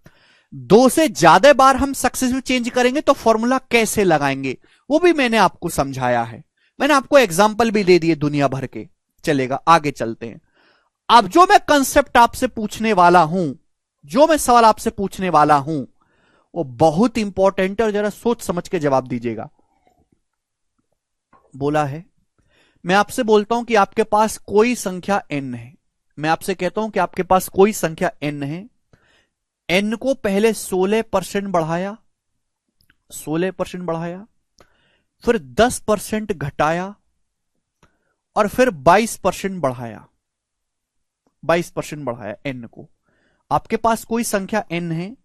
2 से ज्यादा बार हम सक्सेसिव चेंज करेंगे तो फॉर्मूला कैसे लगाएंगे वो भी मैंने आपको समझाया है। मैंने आपको एग्जाम्पल भी दे दिए दुनिया भर के। चलेगा, आगे चलते हैं। अब जो मैं कंसेप्ट आपसे पूछने वाला हूं, जो मैं सवाल आपसे पूछने वाला हूं, वो बहुत इंपॉर्टेंट है और जरा सोच समझ के जवाब दीजिएगा। बोला है, मैं आपसे बोलता हूं कि आपके पास कोई संख्या n है। मैं आपसे कहता हूं कि आपके पास कोई संख्या n है। n को पहले 16% बढ़ाया, 16% बढ़ाया, फिर 10% घटाया और फिर 22% बढ़ाया, 22% बढ़ाया n को। आपके पास कोई संख्या n है,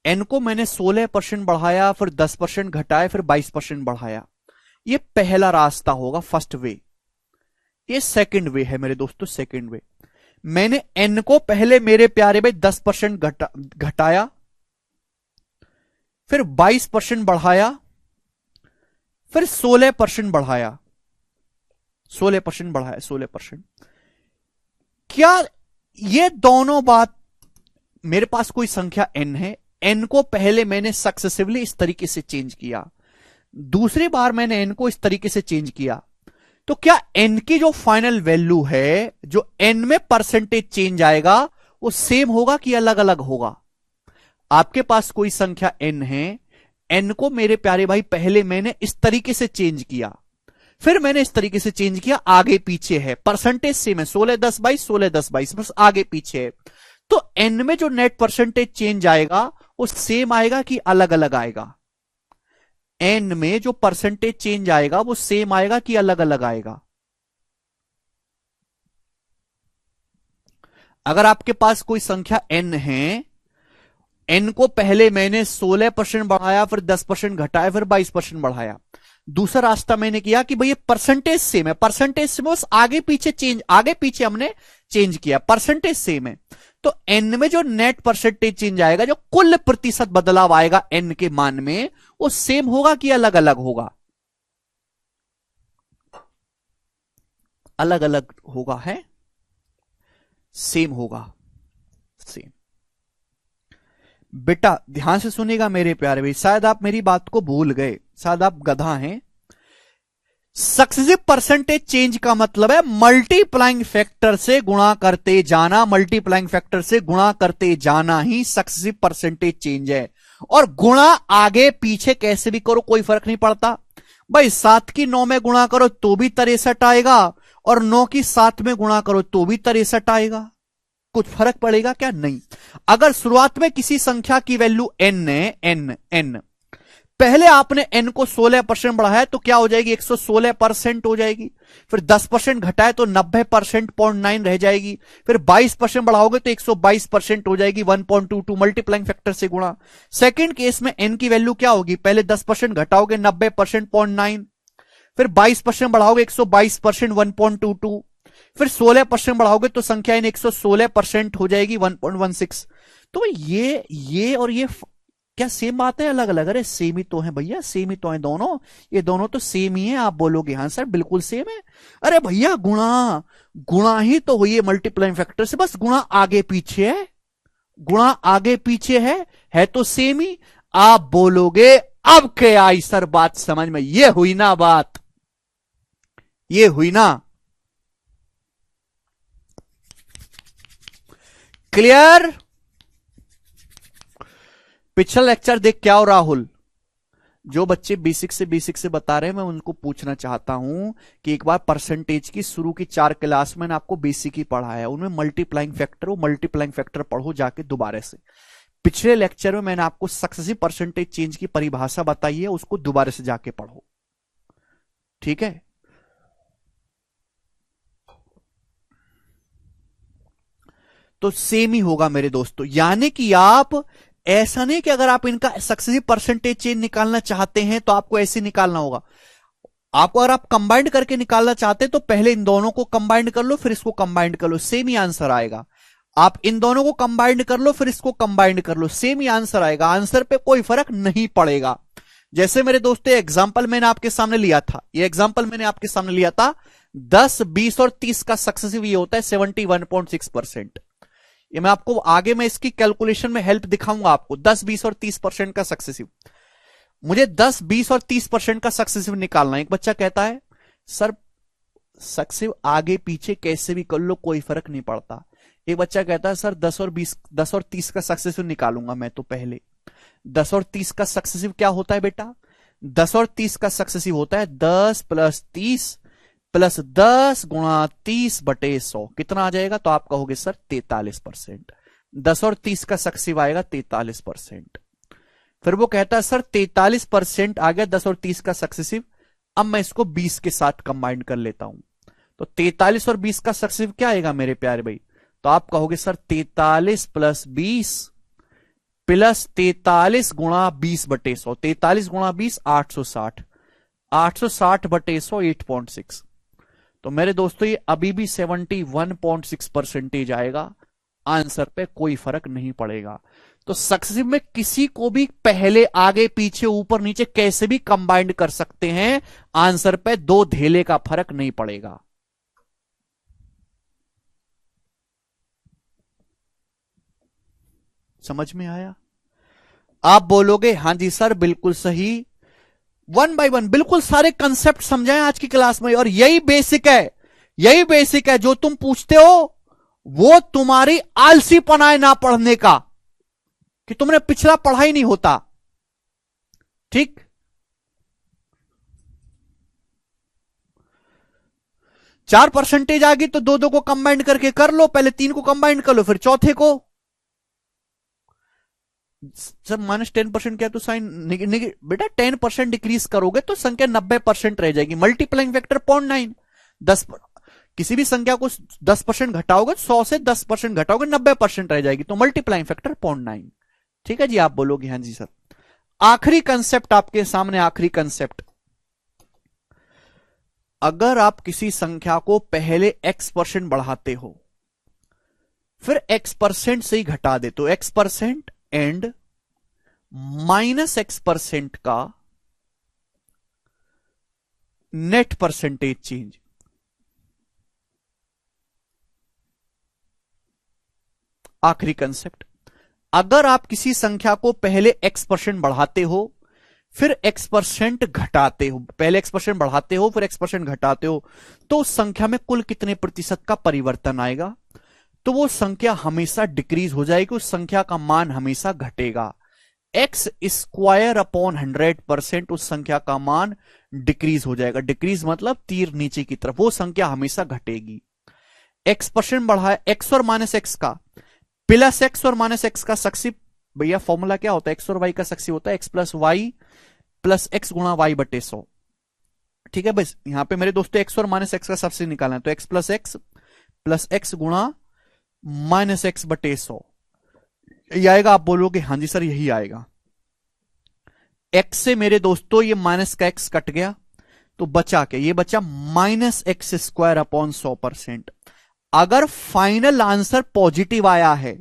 n को मैंने 16% बढ़ाया, फिर 10% घटाया, फिर 22% बढ़ाया। ये पहला रास्ता होगा, फर्स्ट वे। ये सेकंड वे है मेरे दोस्तों, सेकंड वे। मैंने n को पहले मेरे प्यारे भाई 10% घटाया, फिर 22% बढ़ाया, फिर 16% बढ़ाया, 16% बढ़ाया, 16%। क्या ये दोनों बात, मेरे पास कोई संख्या n है, n को पहले मैंने सक्सेसिवली इस तरीके से चेंज किया, दूसरी बार मैंने n को इस तरीके से चेंज किया, तो क्या n की जो फाइनल वैल्यू है, जो n में परसेंटेज चेंज आएगा, वो सेम होगा कि अलग अलग होगा? आपके पास कोई संख्या n है, n को मेरे प्यारे भाई पहले मैंने इस तरीके से चेंज किया, फिर मैंने इस तरीके से चेंज किया, आगे पीछे है, परसेंटेज सेम है, 16 10 22, 16 10 22, बस आगे पीछे है। तो n में जो नेट परसेंटेज चेंज आएगा वो सेम आएगा कि अलग अलग आएगा? n में जो परसेंटेज चेंज आएगा वो सेम आएगा कि अलग अलग आएगा? अगर आपके पास कोई संख्या n है, n को पहले मैंने 16% बढ़ाया, फिर 10% घटाया, फिर 22% बढ़ाया। दूसरा रास्ता मैंने किया कि भाई ये परसेंटेज सेम है, परसेंटेज सेम, बस आगे पीछे चेंज, आगे पीछे हमने चेंज किया, परसेंटेज सेम है। तो n में जो नेट परसेंटेज चेंज आएगा, जो कुल प्रतिशत बदलाव आएगा n के मान में, वो सेम होगा कि अलग अलग होगा? अलग अलग होगा, है? सेम होगा, सेम। बेटा ध्यान से सुनेगा मेरे प्यारे भाई, शायद आप मेरी बात को भूल गए, शायद आप गधा हैं। सक्सेसिव परसेंटेज चेंज का मतलब है मल्टीप्लाइंग फैक्टर से गुणा करते जाना, मल्टीप्लाइंग फैक्टर से गुणा करते जाना ही सक्सेसिव परसेंटेज चेंज है। और गुणा आगे पीछे कैसे भी करो कोई फर्क नहीं पड़ता भाई। 7 की 9 में गुणा करो तो भी 63 आएगा, और 9 की 7 में गुणा करो तो भी 63 आएगा। कुछ फर्क पड़ेगा क्या? नहीं। अगर शुरुआत में किसी संख्या की वैल्यू n है, n पहले आपने n को 16% बढ़ाया तो क्या हो जाएगी? 116% हो जाएगी। फिर 10% घटाए तो 90% 0.9 रह जाएगी। फिर 22% बढ़ाओगे तो 122% हो जाएगी, 1.22 मल्टीप्लाइंग फैक्टर से गुणा। सेकंड केस में n की वैल्यू क्या होगी? पहले 10% घटाओगे 90% 0.9, फिर 22% बढ़ाओगे 122% 1.22, फिर 16% बढ़ाओगे तो संख्या n 116% हो जाएगी 1.16। तो ये और ये क्या सेम बात है अलग अलग? अरे सेम ही तो है भैया, सेम ही तो है दोनों, ये दोनों तो सेम ही है। आप बोलोगे हाँ सर बिल्कुल सेम है। अरे भैया गुणा ही तो हुई है मल्टीप्लाइंग फैक्टर से, बस गुणा आगे पीछे है, गुणा आगे पीछे है तो सेम ही। आप बोलोगे अब क्या आई सर बात समझ में? ये हुई ना बात, ये हुई ना? क्लियर? पिछला लेक्चर देख क्या हो राहुल, जो बच्चे बेसिक से बता रहे हैं मैं उनको पूछना चाहता हूं कि एक बार परसेंटेज की शुरू की 4 क्लास मैंने आपको बेसिक ही पढ़ाया है, उनमें मल्टीप्लाइंग फैक्टर, वो मल्टीप्लाइंग फैक्टर पढ़ो जाके दोबारा से। पिछले लेक्चर में मैंने आपको सक्सेसिव परसेंटेज चेंज की परिभाषा बताई है, उसको दोबारा से जाके पढ़ो, ठीक है? तो सेम ही होगा मेरे दोस्तों, यानी कि आप ऐसा नहीं कि अगर आप इनका सक्सेसिव परसेंटेज चेंज निकालना चाहते हैं तो आपको ऐसे निकालना होगा। आपको अगर आप कंबाइंड करके निकालना चाहते हैं तो पहले इन दोनों को कंबाइंड कर लो, फिर इसको कंबाइंड कर लो, सेम ही आंसर आएगा। आप इन दोनों को कंबाइंड कर लो, फिर इसको कंबाइंड कर लो, सेम ही आंसर आएगा। आंसर पे कोई फर्क नहीं पड़ेगा। जैसे मेरे दोस्तों एग्जाम्पल मैंने आपके सामने लिया था, ये एग्जाम्पल मैंने आपके सामने लिया था, 10, 20 और 30 का सक्सेसिव ये होता है 71.6%। ये मैं आपको आगे में इसकी कैलकुलेशन में हेल्प दिखाऊंगा आपको। 10, 20 और 30% का सक्सेसिव, मुझे 10, 20 और 30% का सक्सेसिव निकालना है। एक बच्चा कहता है सर सक्सेसिव आगे पीछे कैसे भी कर लो कोई फर्क नहीं पड़ता। एक बच्चा कहता है सर 10 और 30 का सक्सेसिव निकालूंगा मैं तो पहले। 10 और 30 का सक्सेसिव क्या होता है बेटा? 10 और 30 का सक्सेसिव होता है 10 + 30 + 10 × 30/100। कितना आ जाएगा? तो आप कहोगे सर 43%। 10 और 30 का सक्सेसिव आएगा 43%। फिर वो कहता है सर 43% आ गया 10 और 30 का सक्सेसिव, अब मैं इसको 20 के साथ कंबाइन कर लेता हूं। तो 43 और 20 का सक्सेसिव क्या आएगा मेरे प्यारे भाई? तो आप कहोगे सर 43 + 20 + 43 × 20/100। 43 × 20 860, 860/100 8.6। तो मेरे दोस्तों ये अभी भी 71.6% आएगा। आंसर पे कोई फर्क नहीं पड़ेगा। तो सक्सेसिव में किसी को भी पहले आगे पीछे ऊपर नीचे कैसे भी कंबाइंड कर सकते हैं, आंसर पे 2 धेले का फर्क नहीं पड़ेगा। समझ में आया? आप बोलोगे हां जी सर बिल्कुल सही। 1 बाय 1 बिल्कुल सारे कंसेप्ट समझाएं आज की क्लास में, और यही बेसिक है, यही बेसिक है। जो तुम पूछते हो वो तुम्हारी आलसीपना है ना पढ़ने का, कि तुमने पिछला पढ़ा ही नहीं होता। ठीक, 4% आ गई तो 2 को कंबाइंड करके कर लो, पहले 3 को कंबाइंड कर लो फिर चौथे को। सर -10% क्या? तो साइन बेटा 10% डिक्रीज करोगे तो संख्या 90% रह जाएगी। मल्टीप्लाइंग फैक्टर 0.9, 10 किसी भी संख्या को 10% घटाओगे, 100 से 10% घटाओगे 90% रह जाएगी, तो मल्टीप्लाइंग फैक्टर 0.9। ठीक है जी, आप बोलोगे हाँ जी सर। आखिरी कंसेप्ट आपके सामने, आखिरी कंसेप्ट, अगर आप किसी संख्या को पहले x% बढ़ाते हो फिर x% से ही घटा दे, तो x% एंड -x% का नेट परसेंटेज चेंज। आखिरी कंसेप्ट, अगर आप किसी संख्या को पहले x% बढ़ाते हो फिर x% घटाते हो, पहले x% बढ़ाते हो फिर x% घटाते हो, तो उस संख्या में कुल कितने प्रतिशत का परिवर्तन आएगा? तो वो संख्या हमेशा डिक्रीज हो जाएगी, उस संख्या का मान हमेशा घटेगा। x² / 100% उस संख्या का मान डिक्रीज हो जाएगा। डिक्रीज मतलब तीर नीचे की तरफ, वो संख्या हमेशा घटेगी। x% बढ़ाया, x और -x का प्लस x और -x का सक्सेसिव, भैया फॉर्मूला क्या होता है? x और y का सक्सेसिव होता है x + y + x × y/100। ठीक है बस, यहां पे मेरे दोस्तों x और -x का सक्सेसिव निकालना है, तो x + x + x × -x/100 ये आएगा। आप बोलोगे हां जी सर यही आएगा। x से मेरे दोस्तों ये माइनस का x कट गया, तो बचा क्या? ये बचा -x² / 100%। अगर फाइनल आंसर पॉजिटिव आया है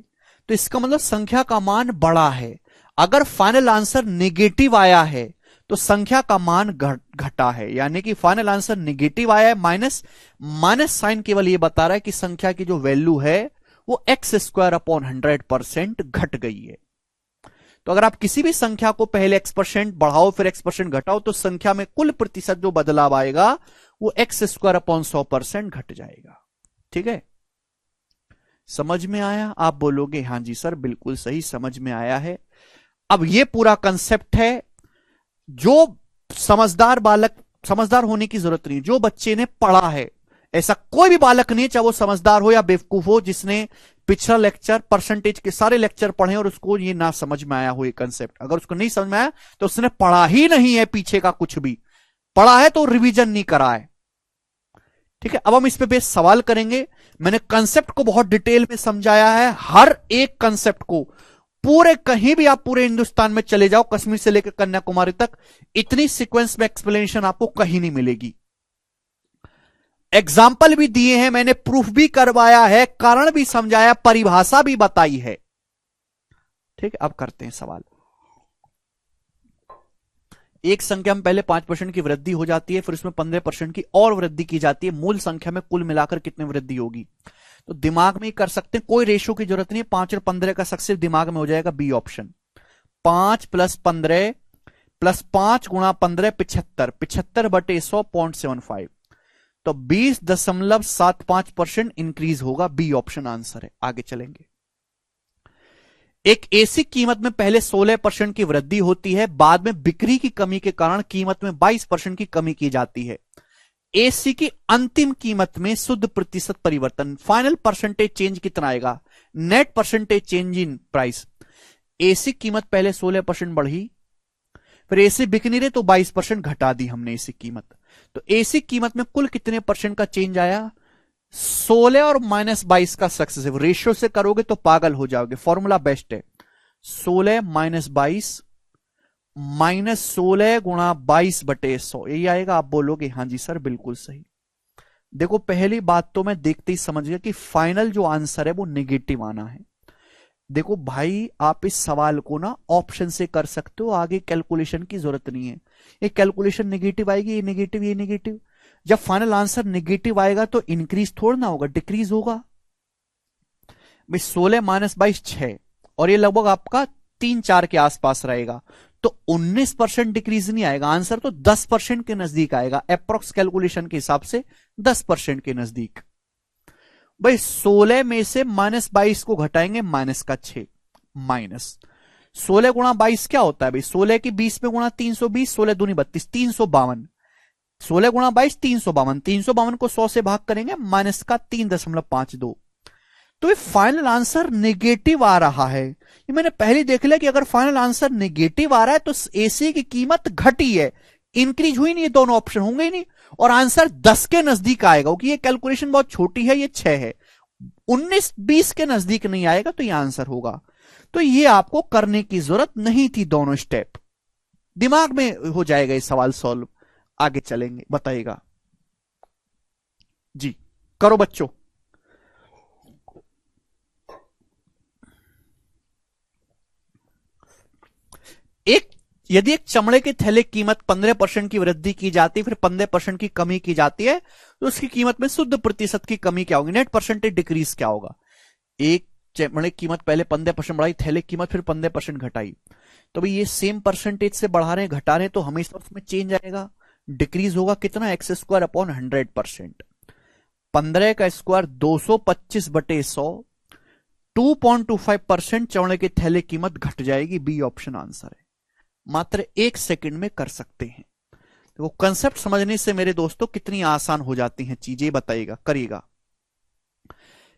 तो इसका मतलब संख्या का मान बड़ा है। अगर फाइनल आंसर नेगेटिव आया है तो संख्या का मान घटा है, यानी कि फाइनल आंसर नेगेटिव आया है, माइनस साइन केवल ये बता रहा है कि संख्या की जो वैल्यू है वो x² / 100% घट गई है। तो अगर आप किसी भी संख्या को पहले x% बढ़ाओ फिर x% घटाओ तो संख्या में कुल प्रतिशत जो बदलाव आएगा वो x² / 100% घट जाएगा। ठीक है, समझ में आया? आप बोलोगे हां जी सर बिल्कुल सही, समझ में आया है। अब ये पूरा कंसेप्ट है, जो समझदार बालक, समझदार होने की जरूरत नहीं, जो बच्चे ने पढ़ा है, ऐसा कोई भी बालक नहीं चाहे वो समझदार हो या बेवकूफ हो जिसने पिछला लेक्चर परसेंटेज के सारे लेक्चर पढ़े और उसको ये ना समझ में आया हो ये कंसेप्ट। अगर उसको नहीं समझ में आया तो उसने पढ़ा ही नहीं है, पीछे का कुछ भी पढ़ा है तो रिवीजन नहीं करा है। ठीक है, अब हम इस पे बेस सवाल करेंगे। मैंने कंसेप्ट को बहुत डिटेल में समझाया है, हर एक कंसेप्ट को पूरे, कहीं भी आप पूरे हिंदुस्तान में चले जाओ, कश्मीर से लेकर कन्याकुमारी तक, इतनी सीक्वेंस में एक्सप्लेनेशन आपको कहीं नहीं मिलेगी। एग्जाम्पल भी दिए हैं मैंने, प्रूफ भी करवाया है, कारण भी समझाया, परिभाषा भी बताई है। ठीक है, अब करते हैं सवाल। एक संख्या में पहले 5% की वृद्धि हो जाती है, फिर उसमें 15% की और वृद्धि की जाती है, मूल संख्या में कुल मिलाकर कितनी वृद्धि होगी? तो दिमाग में ही कर सकते हैं, कोई रेशो की जरूरत नहीं है। 5 और 15 का सक्सेस दिमाग में हो जाएगा, बी ऑप्शन। 5 + 15 + 5 × 15 75, 75/100.75, तो 20.75% इंक्रीज होगा, बी ऑप्शन आंसर है। आगे चलेंगे। एक एसी कीमत में पहले 16% की वृद्धि होती है, बाद में बिक्री की कमी के कारण कीमत में 22% की कमी की जाती है। एसी की अंतिम कीमत में शुद्ध प्रतिशत परिवर्तन, फाइनल परसेंटेज चेंज कितना आएगा? Net percentage change in price. AC कीमत पहले 16% बढ़ी, फिर एसी बिक नहीं रहे तो 22% घटा दी हमने एसी कीमत। तो एसी कीमत में कुल कितने परसेंट का चेंज आया? 16 और -22 का सक्सेसिव रेशियो से करोगे तो पागल हो जाओगे, फॉर्मूला बेस्ट है। 16 - 22 -16 × 22/100, यही आएगा। आप बोलोगे हाँ जी सर बिल्कुल सही। देखो पहली बात तो मैं देखते ही समझ गया कि फाइनल जो आंसर है वो नेगेटिव आना है। देखो भाई, आप इस सवाल को ना ऑप्शन से कर सकते हो, आगे कैलकुलेशन की जरूरत नहीं है। ये कैलकुलेशन नेगेटिव आएगी, ये नेगेटिव, ये नेगेटिव। जब फाइनल आंसर नेगेटिव आएगा तो इंक्रीज थोड़ा ना होगा, डिक्रीज होगा। भाई 16 - 22 6, और ये लगभग आपका 3-4 के आसपास रहेगा, तो 19% डिक्रीज नहीं आएगा, आंसर तो 10% के नजदीक आएगा। अप्रोक्स कैलकुलेशन के हिसाब से 10% के नजदीक। भाई 16 में से -22 को घटाएंगे, -6, माइनस 16 × 22 क्या होता है भाई? 16 की 20 में गुणा 320, 16 दूनी 32, 352। 16 × 22 352, 352 को 100 से भाग करेंगे, -3.52। तो ये फाइनल आंसर नेगेटिव आ रहा है। ये मैंने पहले देख लिया कि अगर फाइनल आंसर नेगेटिव आ रहा है तो एसी की कीमत घटी है, इंक्रीज हुई नहीं, ये दोनों ऑप्शन होंगे ही नहीं, और आंसर 10 के नजदीक आएगा, क्योंकि ये कैलकुलेशन बहुत छोटी है, ये 6 है। 19-20 के नजदीक नहीं आएगा तो ये आंसर होगा। तो ये आपको करने की जरूरत नहीं थी, दोनों स्टेप दिमाग में हो जाएगा ये सवाल सॉल्व। आगे चलेंगे, बताइएगा जी, करो बच्चों। यदि एक चमड़े के थैले की कीमत 15% की वृद्धि की जाती है, फिर 15% की कमी की जाती है, तो उसकी कीमत में शुद्ध प्रतिशत की कमी क्या होगी? नेट परसेंटेज डिक्रीज क्या होगा? एक चमड़े की कीमत पहले 15% बढ़ाई, थैले की कीमत फिर 15% घटाई, तो भाई ये सेम परसेंटेज से बढ़ा रहे हैं घटा रहे हैं, तो हमेशा उसमें चेंज आएगा, डिक्रीज होगा। कितना? x² / 100%। 15 का स्क्वायर 225/100, 2.25% चमड़े के थैले की कीमत घट जाएगी, बी ऑप्शन आंसर है। मात्र 1 सेकंड में कर सकते हैं। तो कंसेप्ट समझने से मेरे दोस्तों कितनी आसान हो जाती हैं चीजें, बताइएगा, करिएगा।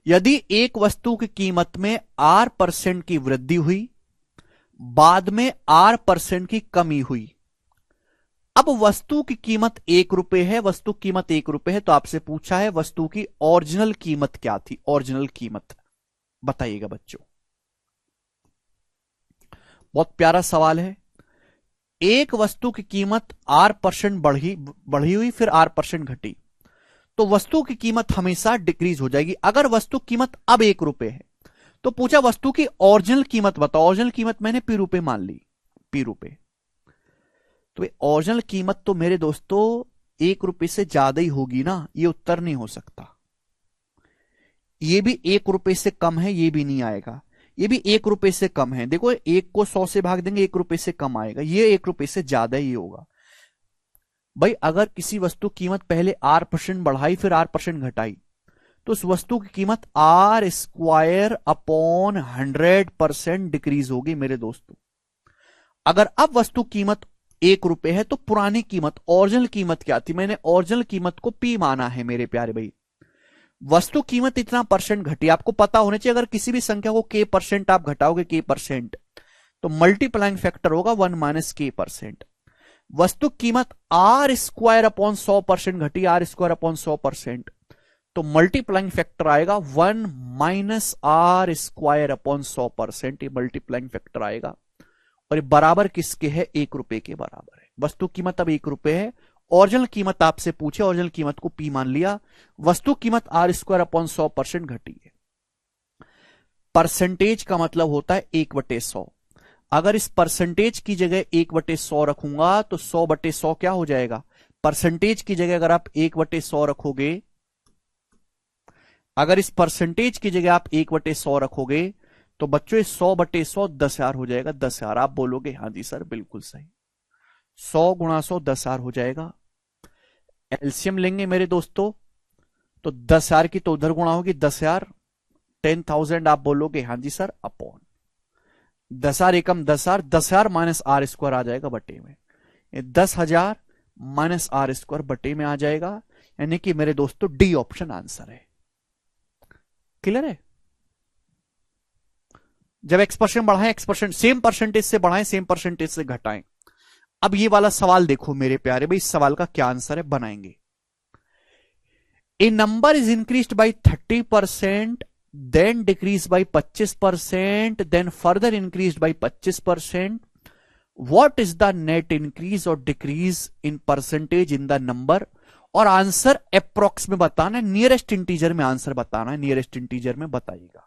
यदि एक वस्तु की कीमत में R% की वृद्धि हुई, बाद में R% की कमी हुई, अब वस्तु की कीमत 1 रुपए है, वस्तु कीमत 1 रुपए है, तो आपसे पूछा है वस्तु की ओरिजिनल कीमत क्या थी? ओरिजिनल कीमत बताइएगा बच्चों। बहुत प्यारा सवाल है। एक वस्तु की कीमत R% बढ़ी हुई, फिर R% घटी, तो वस्तु की कीमत हमेशा डिक्रीज हो जाएगी। अगर वस्तु कीमत अब 1 रुपए है, तो पूछा वस्तु की ओरिजिनल कीमत बताओ। ओरिजिनल कीमत मैंने P रुपए मान ली, P रुपए। तो ओरिजिनल कीमत तो मेरे दोस्तों 1 रुपए से ज्यादा ही होगी ना, ये उत्तर नहीं हो सकता। ये भी 1 रुपए से कम है, ये भी नहीं आएगा। ये भी 1 रुपए से कम है, देखो 1 को 100 से भाग देंगे, 1 रुपए से कम आएगा, ये 1 रुपए से ज्यादा ही होगा। भाई अगर किसी वस्तु कीमत पहले R% बढ़ाई फिर R% घटाई, तो उस वस्तु की कीमत R² / 100% डिक्रीज होगी मेरे दोस्तों। अगर अब वस्तु कीमत 1 रुपए है, तो पुरानी कीमत ओरिजिनल कीमत क्या थी? मैंने ओरिजिनल कीमत को P माना है मेरे प्यारे भाई। वस्तु कीमत इतना परसेंट घटी, आपको पता होना चाहिए। अगर किसी भी संख्या को K% आप घटाओगे, K%, तो मल्टीप्लाइंग फैक्टर होगा 1 - K%। वस्तु कीमत R² / 100% घटी, R² / 100%, तो मल्टीप्लाइंग फैक्टर आएगा 1 - R² / 100%। ये मल्टीप्लाइंग फैक्टर आएगा, और ये बराबर किसके है? 1 रुपए के बराबर है। वस्तु कीमत अब 1 रुपए है, ओरिजिनल कीमत आपसे पूछे, ओरिजिनल कीमत को P मान लिया, वस्तु कीमत R² / 100% घटी है। परसेंटेज का मतलब होता है 1/100। अगर इस परसेंटेज की जगह 1/100 रखूंगा तो 100/100 क्या हो जाएगा? परसेंटेज की जगह अगर आप 1/100 रखोगे, अगर इस परसेंटेज की जगह आप 1/100 रखोगे तो बच्चों 100/100 10,000 हो जाएगा। 10,000 आप बोलोगे हाँ जी सर बिल्कुल सही। 100 गुणा 100 10,000 हो जाएगा। एलसीएम लेंगे मेरे दोस्तों तो 10,000 की तो उधर गुणा होगी 10,000, 10,000 आप बोलोगे हाँ जी sir upon 10,000 Ekam 10,000, 10,000 minus are square आ जाएगा बटे में। 10,000 माइनस आर स्क्वायर बटे में आ जाएगा, यानी कि मेरे दोस्तों डी ऑप्शन आंसर है। क्लियर है? जब एक्सपर्शन बढ़ाएं एक्सपर्शन सेम परसेंटेज से बढ़ाएं सेम परसेंटेज से घटाएं। अब ये वाला सवाल देखो मेरे प्यारे भाई, इस सवाल का क्या आंसर है बनाएंगे। A number is increased by 30%, then decreased by 25%, then further increased by 25%. What is the net increase or decrease in percentage in the number? और आंसर अप्रोक्स में बताना है, नियरेस्ट इंटीजर में आंसर बताना है, नियरेस्ट इंटीजर में बताइएगा।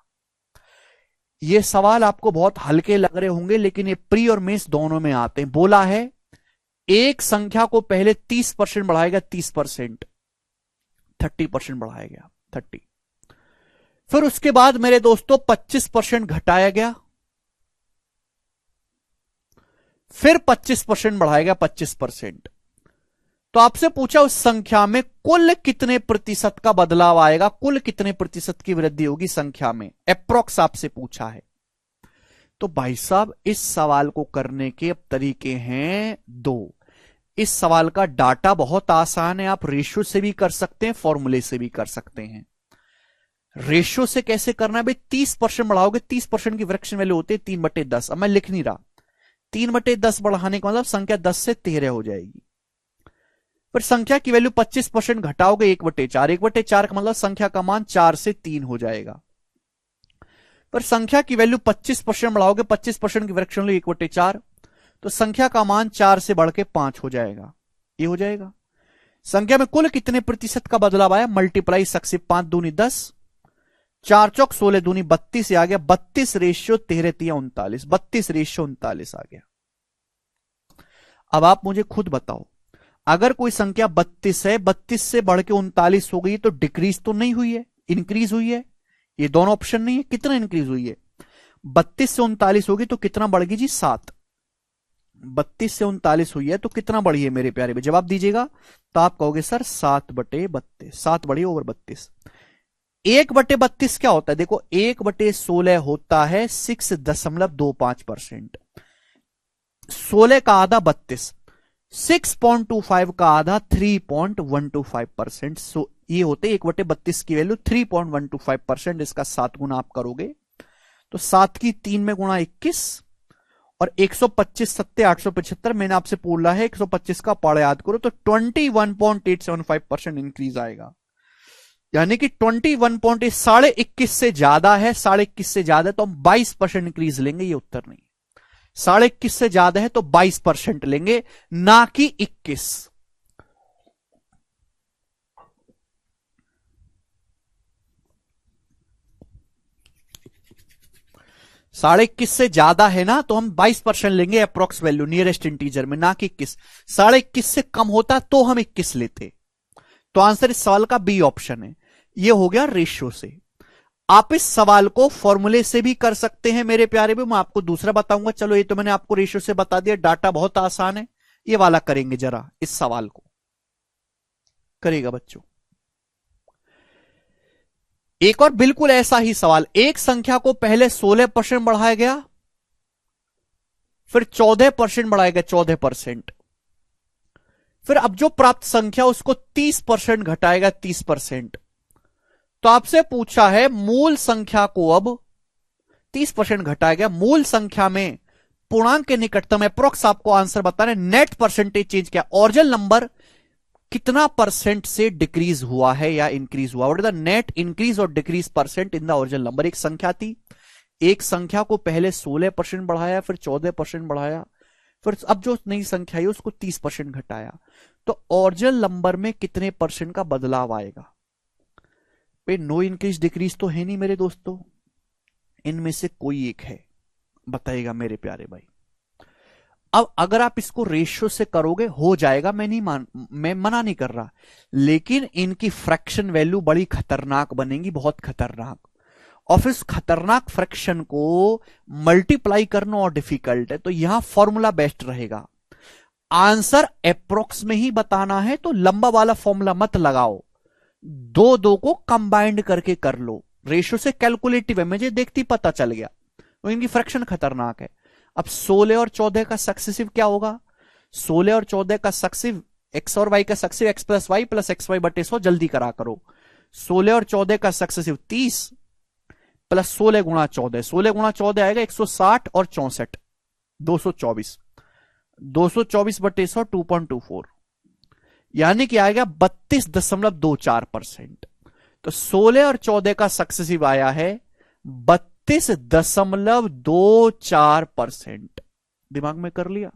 ये सवाल आपको बहुत हल्के लग रहे होंगे लेकिन ये प्री और मेंस दोनों में आते हैं। बोला है एक संख्या को पहले 30% बढ़ाएगा 30%, 30% बढ़ाया गया 30, फिर उसके बाद मेरे दोस्तों 25% घटाया गया, फिर 25% बढ़ाया गया 25%। तो आपसे पूछा उस संख्या में कुल कितने प्रतिशत का बदलाव आएगा, कुल कितने प्रतिशत की वृद्धि होगी संख्या में, अप्रोक्स आपसे पूछा है। तो भाई साहब इस सवाल को करने के अब तरीके हैं दो। इस सवाल का डाटा बहुत आसान है, आप रेशियो से भी कर सकते हैं, फॉर्मूले से भी कर सकते हैं। रेशियो से कैसे करना है भाई, 30% बढ़ाओगे 30% की फ्रैक्शन वैल्यू होती है 3/10। अब मैं लिख नहीं रहा, 3/10 बढ़ाने का मतलब संख्या 10 से 13 हो जाएगी। फिर संख्या की वैल्यू 25% घटाओगे 1/4, 1/4 का मतलब संख्या का मान 4 से 3 हो जाएगा। पर संख्या की वैल्यू 25% बढ़ाओगे 25% की फ्रैक्शन वैल्यू 1/4, तो संख्या का मान 4 से बढ़ के 5 हो जाएगा। ये हो जाएगा संख्या में कुल कितने प्रतिशत का बदलाव आया, मल्टीप्लाई सक्सेसिव 5 दूनी 10, 4 चौक 16 दूनी 32 आ गया, 32 रेशियो 13 तिया 39, 32 रेशियो 39 आ गया। अब आप मुझे खुद बताओ, अगर कोई संख्या 32 है, 32 से बढ़ के 39 हो गई तो डिक्रीज तो नहीं हुई है, इंक्रीज हुई है। ये दोनों ऑप्शन नहीं है, कितना इंक्रीज हुई है, 32 से 39 होगी तो कितना बढ़ गई जी 7। 32 से 39 हुई है तो कितना बढ़ी है मेरे प्यारे भाई, जवाब दीजिएगा। तो आप कहोगे सर 7/32, 7 बढ़ी ओवर 32। 1/32 क्या होता है, देखो 1/16 होता है 6.25%, 16 का आधा 32, 6.25 का आधा 3.125%। सो ये होते 1/32 की वैल्यू 3.125%। इसका 7 गुना आप करोगे तो 7 की 3 में गुणा 21 और 125 सत्ते 875। मैंने आपसे बोला है 125 का पाड़ा याद करो तो 21.875% इंक्रीज आएगा, यानी कि 21.8 21.5 से ज्यादा है, 21.5 से ज्यादा है तो हम 22% इंक्रीज लेंगे। ये उत्तर नहीं, 21.5 से ज्यादा है तो 22% लेंगे, ना कि 21। 21.5 से ज्यादा है ना तो हम 22% लेंगे अप्रोक्स वैल्यू नियरेस्ट इंटीजर में, ना कि 21। 21.5 से कम होता तो हम 21 लेते। तो आंसर इस सवाल का बी ऑप्शन है। ये हो गया रेशियो से। आप इस सवाल को फॉर्मूले से भी कर सकते हैं मेरे प्यारे भी, मैं आपको दूसरा बताऊंगा। चलो ये तो मैंने आपको रेशियो से बता दिया, डाटा बहुत आसान है। ये वाला करेंगे जरा, इस सवाल को करेगा बच्चों। एक और बिल्कुल ऐसा ही सवाल, एक संख्या को पहले 16% बढ़ाया गया, फिर 14% बढ़ाया गया 14%, फिर अब जो प्राप्त संख्या उसको 30% घटाएगा 30%। तो आपसे पूछा है मूल संख्या को अब 30% घटाया गया, मूल संख्या में पूर्णांक के निकटतम अप्रोक्स आपको आंसर बताना है, नेट परसेंटेज चेंज क्या, ओरिजिनल नंबर कितना परसेंट से डिक्रीज हुआ है या इंक्रीज हुआ। What is the net increase और decrease percent in the original number. एक संख्या थी, एक संख्या को पहले 16% बढ़ाया, फिर 14% बढ़ाया, फिर अब जो नई संख्या है उसको 30% घटाया, तो ओरिजिनल नंबर में कितने परसेंट का बदलाव आएगा। पे नो इंक्रीज डिक्रीज तो है नहीं मेरे दोस्तों, इनमें से कोई एक है, बताइएगा मेरे प्यारे भाई। अब अगर आप इसको रेशियो से करोगे हो जाएगा, मैं मना नहीं कर रहा, लेकिन इनकी फ्रैक्शन वैल्यू बड़ी खतरनाक बनेगी, बहुत खतरनाक। और फिर उस खतरनाक फ्रैक्शन को मल्टीप्लाई करना और डिफिकल्ट है, तो यहां फॉर्मूला बेस्ट रहेगा। आंसर अप्रोक्स में ही बताना है तो लंबा वाला फॉर्मूला मत लगाओ, दो दो को कंबाइंड करके कर लो। रेशियो से कैलकुलेटिव है, मुझे देखती पता चल गया, तो इनकी फ्रैक्शन खतरनाक है। अब 16 और 14 का सक्सेसिव क्या होगा? 16 और 14 का सक्सेसिव एक्स और वाई का successive X plus Y plus X Y बटे 100, जल्दी करा करो। 16 और 14 का सक्सेसिव 30 प्लस 16 गुणा 14, 16 गुणा 14 आएगा 160 और 64 224, 224 बटे 100 2.24, यानी कि आएगा 32.24%। तो 16 और 14 का सक्सेसिव आया है 32.24%। दिमाग में कर लिया?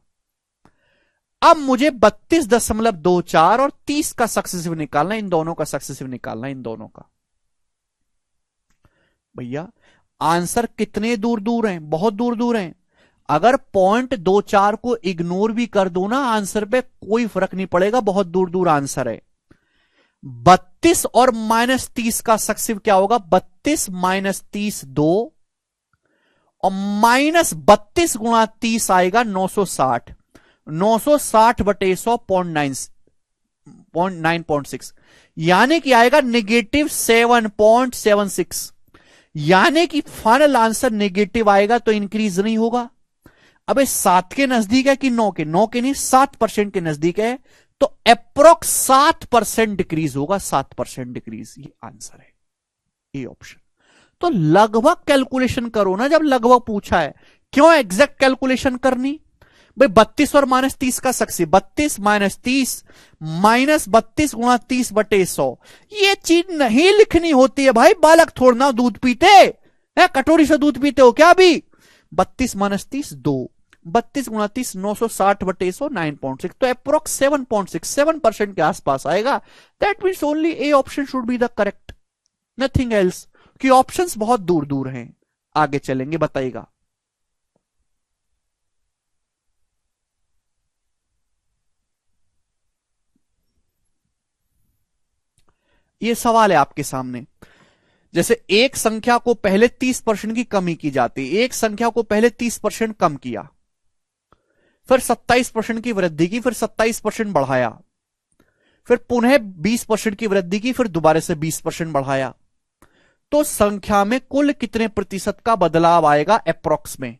अब मुझे 32.24 और 30 का सक्सेसिव निकालना, इन दोनों का सक्सेसिव निकालना, इन दोनों का। भैया आंसर कितने दूर दूर हैं? बहुत दूर दूर हैं। अगर 0.24 को इग्नोर भी कर दो ना, आंसर पे कोई फर्क नहीं पड़ेगा, बहुत दूर दूर आंसर है। 32 और -30 का सक्सेसिव क्या होगा? 32 माइनस 30 2, और -32 गुणा 30 आएगा 960, 960 बटे 100 0.9.6, यानी कि आएगा -7.76, यानी कि फाइनल आंसर नेगेटिव आएगा, तो इंक्रीज नहीं होगा। अबे 7 के नजदीक है कि 9 के? 9 के नहीं, 7% के नजदीक है, तो अप्रोक्स 7% डिक्रीज होगा, 7% डिक्रीज, ये आंसर है, ये ऑप्शन। तो लगभग कैलकुलेशन करो ना, जब लगभग पूछा है, क्यों एग्जैक्ट कैलकुलेशन करनी भाई? 32 और -30 का सक्सेसिव 32 माइनस 30 माइनस 32 गुणा 30 बटे 100, ये चीज नहीं लिखनी होती है भाई, बालक थोड़ा ना दूध पीते है, कटोरी से दूध पीते हो क्या अभी? 32 माइनस 30 2, 32 गुणा 30 960 बटे 100 9.6, तो अप्रोक्स 7.67% के आसपास आएगा। That means only A option should be the correct, nothing else, कि ऑप्शंस बहुत दूर दूर हैं। आगे चलेंगे, बताइएगा। ये सवाल है आपके सामने, जैसे एक संख्या को पहले 30% की कमी की जाती, एक संख्या को पहले 30% कम किया, फिर 27% की वृद्धि की, फिर 27% बढ़ाया, फिर पुनः 20% की वृद्धि की, फिर दोबारा से 20% बढ़ाया, तो संख्या में कुल कितने प्रतिशत का बदलाव आएगा अप्रोक्स में?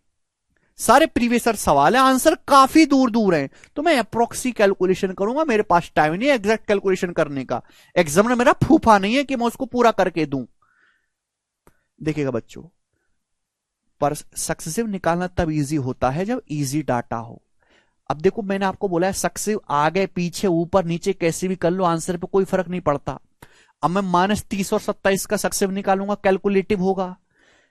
सारे प्रीवियस सवाल है, आंसर काफी दूर दूर हैं, तो मैं अप्रोक्सी कैलकुलेशन करूंगा, मेरे पास टाइम नहीं है एग्जैक्ट कैलकुलेशन करने का। एग्जाम में मेरा फूफा नहीं है कि मैं उसको पूरा करके दूं। देखिएगा बच्चों, पर सक्सेसिव निकालना तब इजी होता है जब इजी डाटा हो। अब देखो, मैंने आपको बोला है सक्सेसिव आगे पीछे ऊपर नीचे कैसे भी कर लो, आंसर पे कोई फर्क नहीं पड़ता। अब मैं -30 और 27 का सक्सेसिव निकालूंगा, कैलकुलेटिव होगा,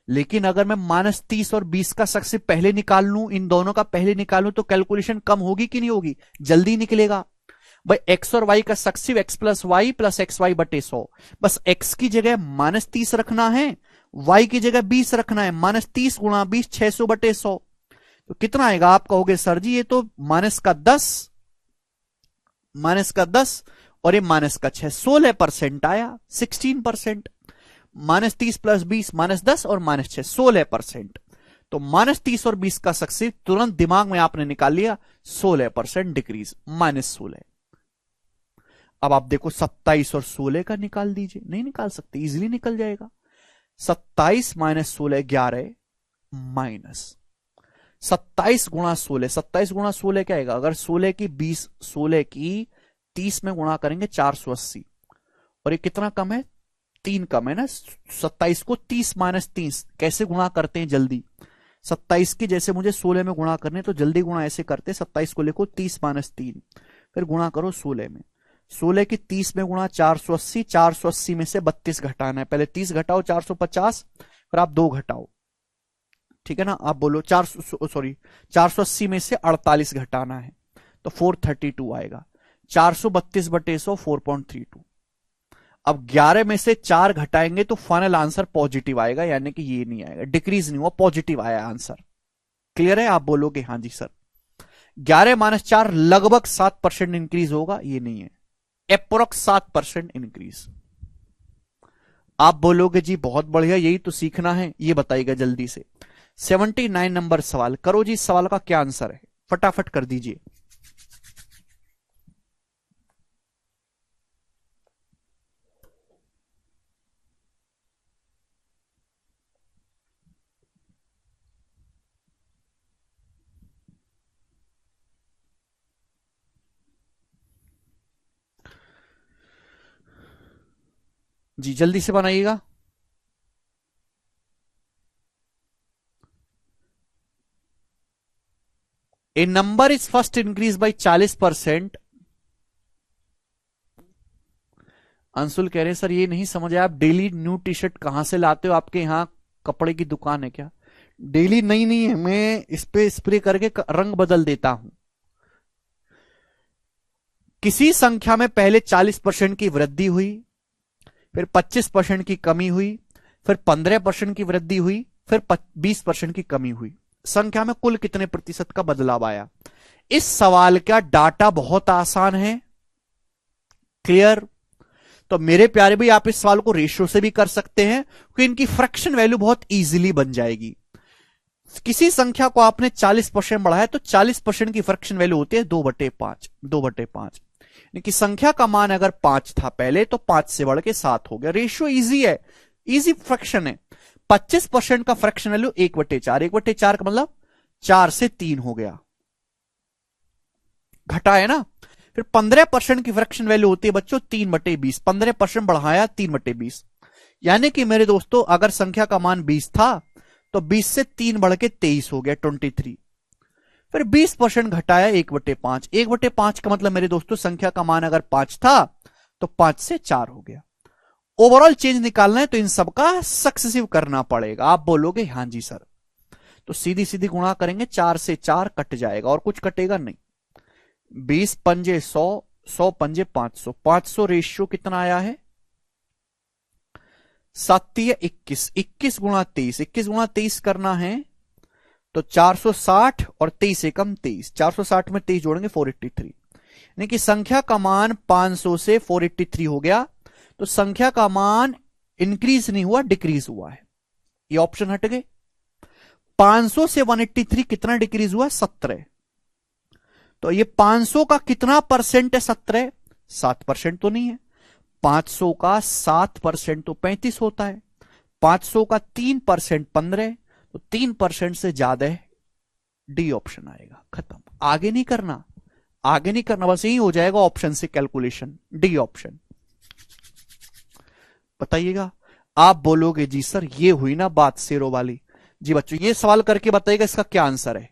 लेकिन अगर मैं -30 और 20 का सक्सेसिव पहले निकाल लूं, इन दोनों का पहले निकालूं, तो कैलकुलेशन कम होगी कि नहीं होगी? जल्दी निकलेगा भाई। एक्स और वाई का successive X plus Y plus X Y बटे 100, बस एक्स की जगह -30 रखना है, वाई की जगह 20 रखना है, -30 गुणा 20 600 बटे 100, तो कितना आएगा? आप कहोगे सर जी ये तो माइनस का 10 और ये -6, 16% आया, 16%। -30 प्लस 20 -10 और -6 16%, तो -30 और 20 का सक्सेसिव तुरंत दिमाग में आपने निकाल लिया, 16% डिक्रीज, -16। अब आप देखो 27 और 16 का निकाल दीजिए, नहीं निकाल सकते? इजीली निकल जाएगा। 27 माइनस 16 11 माइनस 27 गुणा 16, 27 गुणा 16 क्या आएगा? अगर 16 की 30 में गुणा करेंगे 480, और ये कितना कम है? 3 कम है ना। 27 को 30 माइनस 30 कैसे गुणा करते हैं जल्दी? 27 की जैसे मुझे 16 में गुणा करने, तो जल्दी गुणा ऐसे करते हैं, 27 को लिखो 30 माइनस 3, फिर गुणा करो 16 में, 16 की 30 में गुणा 480, 480 में से 32 घटाना है, पहले 30 घटाओ 450, फिर आप 2 घटाओ, ठीक है ना? आप बोलो 480 में से 48 घटाना है, तो 432 आएगा। 432 बटे 100 4.32। अब 11 में से 4 घटाएंगे तो फाइनल आंसर पॉजिटिव आएगा, यानी कि ये नहीं आएगा, डिक्रीज नहीं हुआ, पॉजिटिव आया आंसर। क्लियर है? आप बोलोगे हाँ जी सर। 11 - 4 लगभग 7% इंक्रीज होगा, ये नहीं है, अप्रोक्स 7% इंक्रीज। आप बोलोगे जी बहुत बढ़िया, यही तो सीखना है, ये बताइएगा जल्दी से। 79 नंबर सवाल करो जी, इस सवाल का क्या आंसर है, फटाफट कर दीजिए। जी जल्दी से बनाइएगा। A number is first increase by 40%। Anshul कह रहे हैं सर ये नहीं समझ आया, आप डेली न्यू टी शर्ट कहां से लाते हो, आपके यहाँ कपड़े की दुकान है क्या? डेली नहीं नहीं है, मैं इस पे स्प्रे करके रंग बदल देता हूं। किसी संख्या में पहले 40% की वृद्धि हुई, फिर 25% की कमी हुई, फिर 15% की वृद्धि हुई, फिर 20% की कमी हुई, संख्या में कुल कितने प्रतिशत का बदलाव आया? इस सवाल का डाटा बहुत आसान है, क्लियर? तो मेरे प्यारे भाई आप इस सवाल को रेशियो से भी कर सकते हैं, क्योंकि इनकी फ्रैक्शन वैल्यू बहुत इजीली बन जाएगी। किसी संख्या को आपने 40% बढ़ाया तो 40% की फ्रैक्शन वैल्यू होती है 2/5, 2/5। कि संख्या का मान अगर 5 था पहले, तो 5 से बढ़ के 7 हो गया। रेशियो इजी है, इजी फ्रैक्शन है। 25% का फ्रैक्शन वैल्यू 1/4, 1/4 का मतलब 4 से 3 हो गया, घटा है ना। फिर 15% की फ्रैक्शन वैल्यू होती है बच्चों 3/20, 15% बढ़ाया 3/20। यानी कि मेरे दोस्तों अगर संख्या का मान 20 था, तो 20 से 3 बढ़ के 23 हो गया, 23। फिर 20% घटाया 1/5, 1/5 का मतलब मेरे दोस्तों संख्या का मान अगर 5 था, तो 5 से 4 हो गया। ओवरऑल चेंज निकालना है तो इन सबका सक्सेसिव करना पड़ेगा। आप बोलोगे हां जी सर, तो सीधी सीधी गुणा करेंगे, 4 से 4 कट जाएगा और कुछ कटेगा नहीं। 20 पंजे 100, 100 पंजे 500, 500 रेशियो कितना आया है? 7 21, 21 गुणा 23, 21 गुणा 23 करना है तो 460 और 23 एकम 23, 460 में 23 जोड़ेंगे 483। यानी कि संख्या का मान 500 से 483 हो गया। तो संख्या का मान इंक्रीज नहीं हुआ, डिक्रीज हुआ है। ये ऑप्शन हट गए। 500 से 183 कितना डिक्रीज हुआ? 17। तो ये 500 का कितना परसेंट है? 17, 7% तो नहीं है। 500 का 7% तो 35 होता है। 500 का 3% 15, तो 3% से ज्यादा है, डी ऑप्शन आएगा। खत्म, आगे नहीं करना, आगे नहीं करना, बस यही हो जाएगा ऑप्शन से कैलकुलेशन, डी ऑप्शन। बताइएगा। आप बोलोगे जी सर ये हुई ना बात सेरो वाली। जी बच्चों ये सवाल करके बताइएगा इसका क्या आंसर है।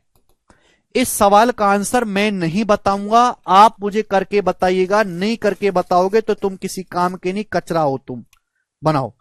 इस सवाल का आंसर मैं नहीं बताऊंगा, आप मुझे करके बताइएगा। नहीं करके बताओगे तो तुम किसी काम के नहीं, कचरा हो तुम। बनाओ।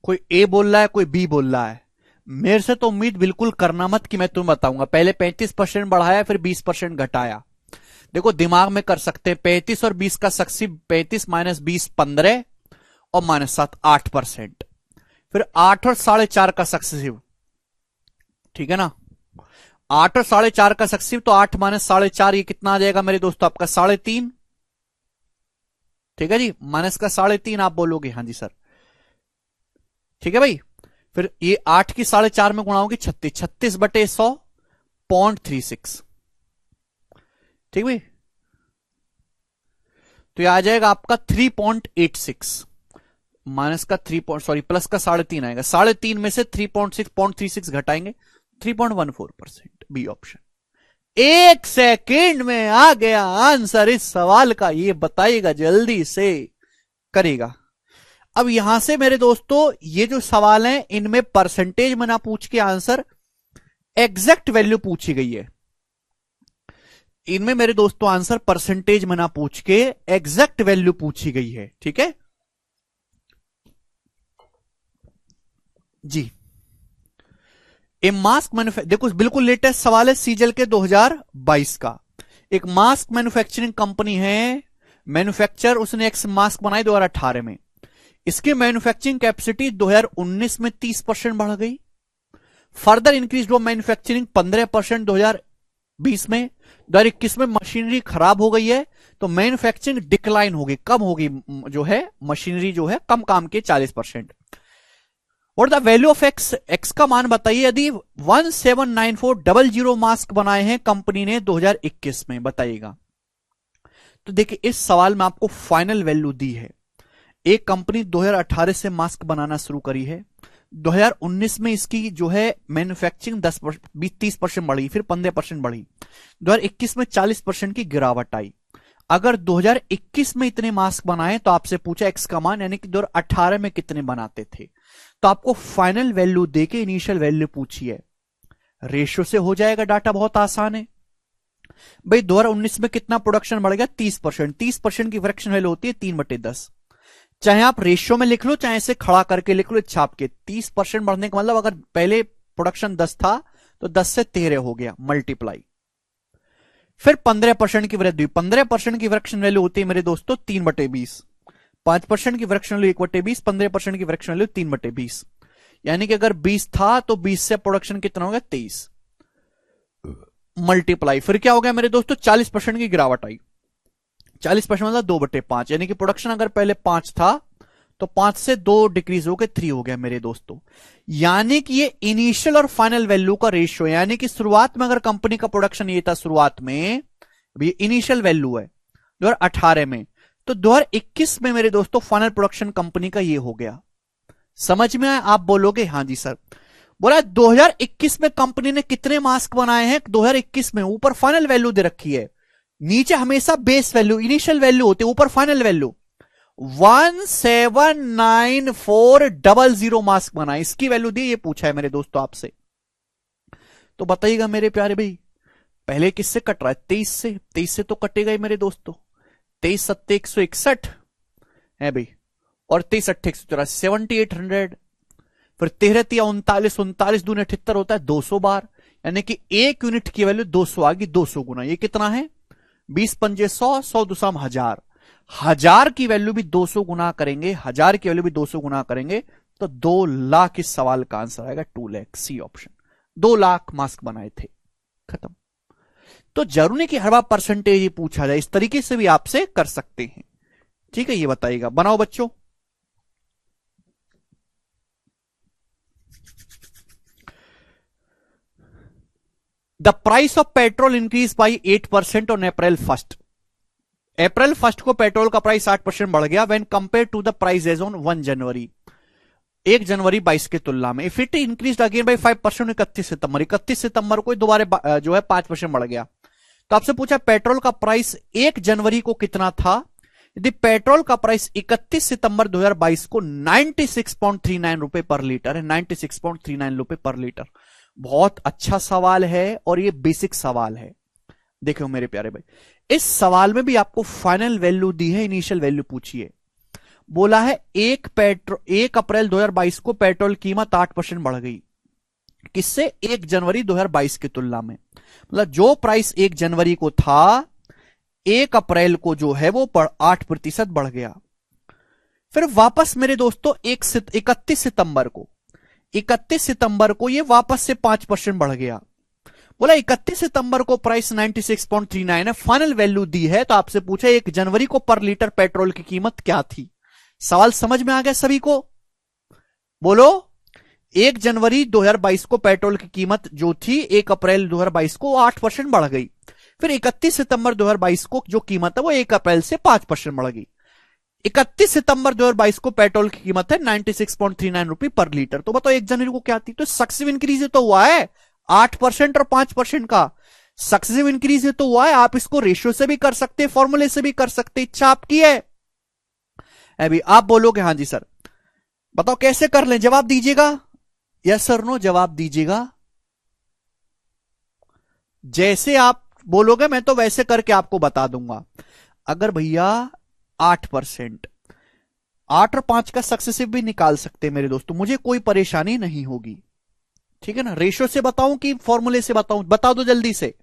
कोई ए बोल रहा है, कोई बी बोल रहा है। मेरे से तो उम्मीद बिल्कुल करना मत कि मैं तुम्हें बताऊंगा। पहले 35% बढ़ाया, फिर 20% घटाया। देखो दिमाग में कर सकते हैं, 35 और 20 का सक्सेसिव, 35 माइनस 20 15 और माइनस 7 8%, फिर 8 और 4.5 का सक्सेसिव, ठीक है ना। 8 और 4.5 का सक्सेसिव, तो 8 माइनस 4.5 ये कितना आ जाएगा मेरे दोस्तों, आपका 3.5। ठीक है जी, माइनस का 3.5 आप बोलोगे हाँ जी सर, ठीक है भाई। फिर ये 8 की 4.5 में गुणा होगी 36, 36/100.36, ठीक भाई। तो ये आ जाएगा आपका 3.86, माइनस का 3 प्लस का 3.5 आएगा, 3.5 में से 3.6.36 घटाएंगे 3.14%, बी ऑप्शन। 1 सेकेंड में आ गया आंसर इस सवाल का, ये बताइएगा जल्दी से करेगा। अब यहां से मेरे दोस्तों ये जो सवाल हैं इनमें परसेंटेज में ना पूछ के आंसर एग्जैक्ट वैल्यू पूछी गई है। इनमें मेरे दोस्तों आंसर परसेंटेज में ना पूछ के एग्जैक्ट वैल्यू पूछी गई है, ठीक है जी। ए मास्क मैन्युफैक्चर, देखो बिल्कुल लेटेस्ट सवाल है, सीजल के 2022 का। एक मास्क मैन्युफैक्चरिंग कंपनी है, मैन्युफैक्चर उसने एक मास्क बनाई 2018 में। इसकी मैन्युफैक्चरिंग कैपेसिटी 2019 में 30% बढ़ गई, फर्दर इंक्रीज हुआ मैन्युफैक्चरिंग 15% 2020 में। 2021 में मशीनरी खराब हो गई है, तो मैन्युफैक्चरिंग डिक्लाइन होगी, कम होगी, जो है मशीनरी जो है कम काम के 40%। और the value of x, x का मान बताइए। यदि 179400 मास्क बनाए हैं कंपनी ने 2021 में, बताइएगा। तो देखिए इस सवाल में आपको फाइनल वैल्यू दी है। एक कंपनी 2018 से मास्क बनाना शुरू करी है, 2019 में इसकी जो है मैन्युफैक्चरिंग 30% बढ़ी, फिर 15% बढ़ी, 2021 में 40% की गिरावट आई। अगर 2021 में इतने मास्क बनाए तो आपसे पूछा एक्स का मान, यानी कि 2018 में कितने बनाते थे, तो आपको फाइनल वैल्यू देके इनिशियल वैल्यू पूछी है। रेशियो से हो जाएगा, डाटा बहुत आसान है भाई। 2019 में कितना प्रोडक्शन बढ़ गया, 30%। 30% की फ्रैक्शन वैल्यू होती है 3/10। चाहे आप रेशियो में लिख लो, चाहे इसे खड़ा करके लिख लो छाप के। 30% बढ़ने का मतलब अगर पहले प्रोडक्शन 10 था तो 10 से 13 हो गया, मल्टीप्लाई। फिर 15% की वृद्धि, 15% की फ्रैक्शन वैल्यू होती है मेरे दोस्तों 3/20। 5% की फ्रैक्शन वैल्यू 1/20, 15% की फ्रैक्शन वैल्यू 3/20। यानी कि अगर 20 था तो 20 से प्रोडक्शन कितना हो गया 23, मल्टीप्लाई। फिर क्या हो गया मेरे दोस्तों, 40% की गिरावट आई। 40% मतलब 2/5, यानी कि प्रोडक्शन अगर पहले 5 था तो 5 से 2 डिक्रीज होकर 3 हो गया मेरे दोस्तों। यानी कि ये इनिशियल और फाइनल वैल्यू का रेशियो, यानी कि शुरुआत में अगर कंपनी का प्रोडक्शन ये था, शुरुआत में ये इनिशियल वैल्यू है 2018 में, तो 2021 में मेरे दोस्तों फाइनल प्रोडक्शन कंपनी का ये हो गया। समझ में आया? आप बोलोगे हाँ जी सर। बोला 2021 में कंपनी ने कितने मास्क बनाए हैं 2021 में, ऊपर फाइनल वैल्यू दे रखी है, नीचे हमेशा बेस वैल्यू इनिशियल वैल्यू होती है, ऊपर फाइनल वैल्यू। 179400 मास्क बनाए, इसकी वैल्यू दी, ये पूछा है मेरे दोस्तों आपसे। तो बताइएगा मेरे प्यारे भाई, पहले किससे कट रहा है, 23 से। 23 से तो कटेगा ही मेरे दोस्तों, 23 7 161 है भाई, और 23 8 184 7800। फिर 13 3 39, 39 दूने 78 होता है 200 बार, यानी कि 1 यूनिट की वैल्यू 200 आ गई, 200 गुना। ये कितना है 20 पंजे 100, 100 दूसरा 1000, 1000 की वैल्यू भी 200 गुना करेंगे, 1000 की वैल्यू भी 200 गुना करेंगे तो 2 लाख इस सवाल का आंसर आएगा, 2 lakh, C option. 2 lakh mask बनाए थे, खत्म। तो जरूरी नहीं कि हर बार परसेंटेज ही पूछा जाए, इस तरीके से भी आपसे कर सकते हैं, ठीक है। ये बताइएगा, बनाओ बच्चों। The price of petrol increase by 8% on April 1st। April 1st को पेट्रोल का प्राइस 8% बढ़ गया when compare to the price as on 1 January, 1 जनवरी 22 की तुलना में। If it increase again by 5% 31 सितंबर, 31 सितंबर को दोबारा जो है 5% बढ़ गया। तो आपसे पूछा पेट्रोल का प्राइस 1 जनवरी को कितना था। यदि पेट्रोल का प्राइस 31 सितंबर 2022 को 96.39 रुपए पर लीटर है, 96.39 रुपए पर लीटर। बहुत अच्छा सवाल है और ये बेसिक सवाल है। देखो मेरे प्यारे भाई, इस सवाल में भी आपको फाइनल वैल्यू दी है, इनिशियल वैल्यू पूछी है। बोला है 1 अप्रैल 2022 को पेट्रोल कीमत 8% बढ़ गई। किससे? 1 जनवरी 2022 की तुलना में। मतलब जो प्राइस 1 जनवरी को था, 1 अप्रैल को जो है वो 8% बढ़ गया। फिर वापस मेरे दोस्तों 31 सितंबर को ये वापस से 5% बढ़ गया। बोला 31 सितंबर को प्राइस 96.39 है, फाइनल वैल्यू दी है। तो आपसे पूछा 1 जनवरी को पर लीटर पेट्रोल की कीमत क्या थी? सवाल समझ में आ गया सभी को? बोलो। 1 जनवरी 2022 को पेट्रोल की कीमत जो थी 1 अप्रैल 2022 को 8% बढ़ गई। फिर 31 सितंबर 2022 को जो कीमत है वो 1 अप्रैल से 5% बढ़ गई। 31 सितंबर 2022 को पेट्रोल की कीमत है 96.39 रुपए पर लीटर। तो बताओ 1 जनवरी को क्या थी? तो सक्सेसिव इंक्रीज तो हुआ है 8% और 5% का सक्सेसिव इंक्रीज तो हुआ है। आप इसको रेशियो से भी कर सकते हैं, फॉर्मूले से भी कर सकते हैं, इच्छा आपकी है। अभी आप बोलोगे हाँ जी सर, बताओ कैसे कर लें? जवाब दीजिएगा, यस सर नो जवाब दीजिएगा। जैसे आप बोलोगे मैं तो वैसे करके आपको बता दूंगा। अगर भैया 8%, 8 और 5 का सक्सेसिव भी निकाल सकते हैं मेरे दोस्तों, मुझे कोई परेशानी नहीं होगी। ठीक है ना? रेशियो से बताऊं कि फॉर्मूले से बताऊं? बता दो जल्दी से।